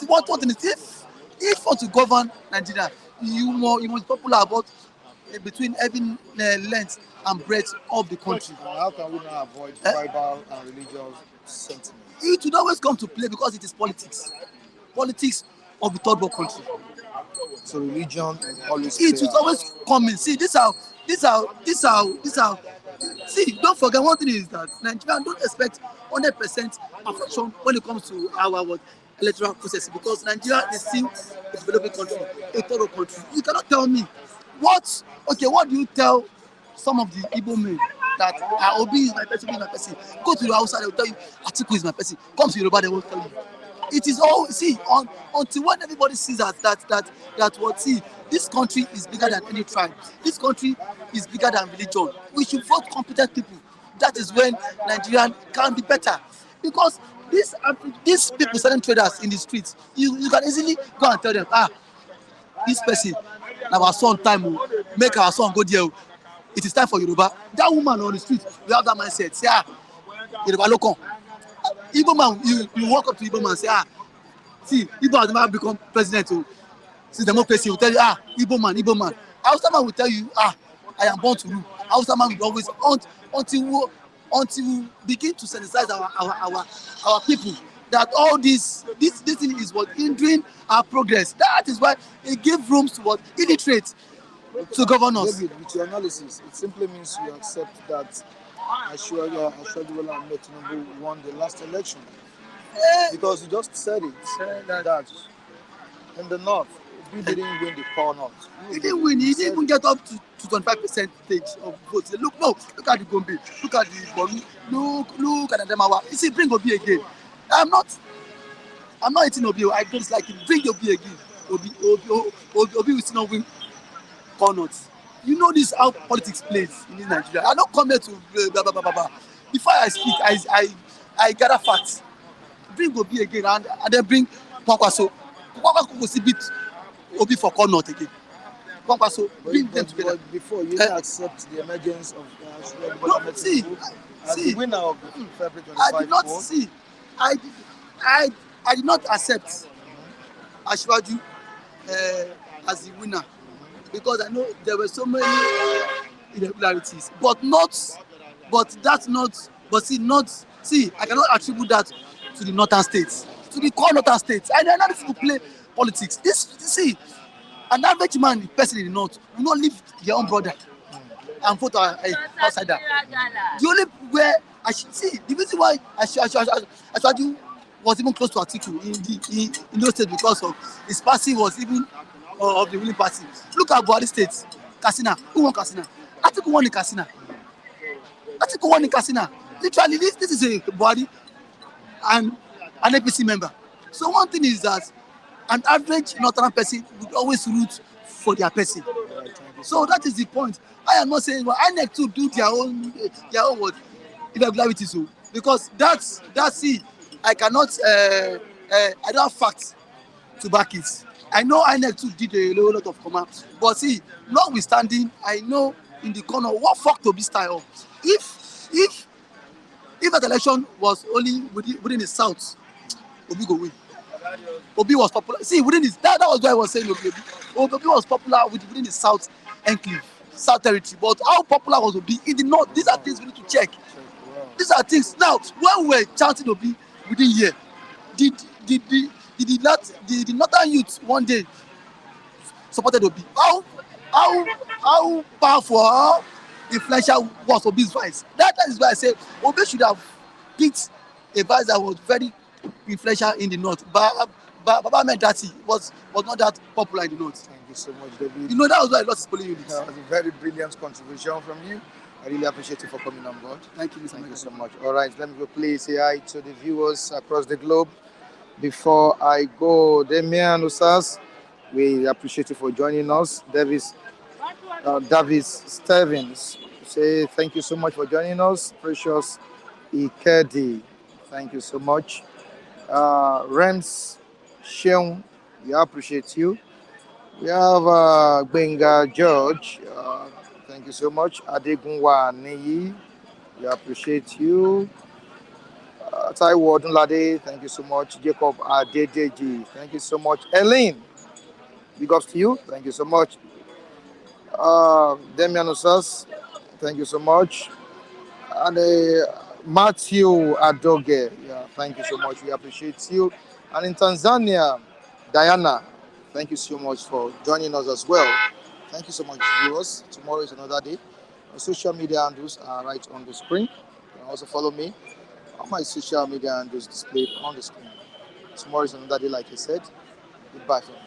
to govern Nigeria, you must be popular about between every length and breadth of the country. How can we not avoid tribal and religious sentiment? It would always come to play because it is politics. Politics of the third world country. So religion always. It would always come in. See, this how. See, don't forget one thing is that Nigeria don't expect 100% perfection when it comes to our electoral process, because Nigeria is still a developing country, a third world country. You cannot tell me what do you tell some of the Igbo men that Obi is my person, Obi is my person. Go to the outside, they will tell you Atiku is my person. Come to Yoruba, they will tell you. It is all, see, until when everybody sees this country is bigger than any tribe. This country is bigger than religion. We should vote competent people. That is when Nigeria can be better. Because these people selling traders in the streets, you can easily go and tell them, this person, our son time, make our son go there. It is time for Yoruba. That woman on the street, we have that mindset. Say, Yoruba local. Igbo man, you walk up to Igbo man and say, see, Igbo has never become president. See, democracy will tell you, Igbo man, Igbo man. Hausa man will tell you, I am born to rule. Hausa man will always, until we begin to sensitize our people that all this thing is what hindering our progress. That is why it gives room to what illiterate to govern us. David, with your analysis, it simply means you accept that Ashwaji Ahmed Tinubu won the last election. Because you just said it, that in the north, we didn't win the core north. He didn't win. He didn't even get up to 25% of votes. Look at the Gombe. Look at the Bonu. Look at the Adamawa. You see, bring Obi again. I'm not eating Obi. I don't like it. Bring Obi again. Obi will still not win core north. You know this how politics plays in this Nigeria. I don't come here to blah blah blah blah. Before I speak, I gather facts. Bring Obi again and then bring Kwankwaso. Kwankwaso will still beat Obi for core north again. Kwankwaso, bring them together. But before you didn't accept the emergence of see, as the winner of the February 25 I did not poll. see. I did not accept Ashwaju as the winner because I know there were so many irregularities, see, I cannot attribute that to the northern states, to the core northern states. I know these people play politics. See, an average man, person in the north, will not leave their own brother and vote outsider. The only where the reason why Ashwaju was even close to Atiku in those states because of his party was even of the ruling party. Look at Buhari State, Katsina. Who won Katsina? Atiku won in Katsina. Literally, this is a Buhari and an APC member. So one thing is that an average northern person would always root for their person. So that is the point. I am not saying INEC to do their own what irregularities, because that's it. I cannot I don't have facts to back it. I know INEC too did a lot of comments, but see, notwithstanding, I know in the corner what fucked Obi style. If that election was only within the south, Obi go win. Obi was popular. See, within this, that was why I was saying Obi was popular within the south enclave, south territory. But how popular was Obi in the north? These are things we need to check. These are things. Now, when we were chanting Obi within here, did the northern youth one day supported Obi? How powerful, how influential was Obi's voice? That is why I say Obi should have picked a voice that was very influential in the north. But Baba Mendati was not that popular in the north. Thank you so much, David. You know, that was why I lost his polling units. That was a very brilliant contribution from you. I really appreciate you for coming on board. Thank you, Mr. Thank you so much. All right, let me go please say hi to the viewers across the globe. Before I go, Damian Usas, we appreciate you for joining us. Davis Stevens, say thank you so much for joining us. Precious Ikedi, thank you so much. Rems Sheung, we appreciate you. We have Benga George, thank you so much. Adegunwa Neyi, we appreciate you. Taiwo Odunlade, thank you so much. Jacob Adedeji, thank you so much. Elaine, big ups to you, thank you so much. Damian Osas, thank you so much. And Matthew Adoge, yeah, thank you so much. We appreciate you. And in Tanzania, Diana, thank you so much for joining us as well. Thank you so much, viewers. Tomorrow is another day. My social media handles are right on the screen. You can also follow me on my social media handles displayed on the screen. Tomorrow is another day, like I said. Goodbye for now.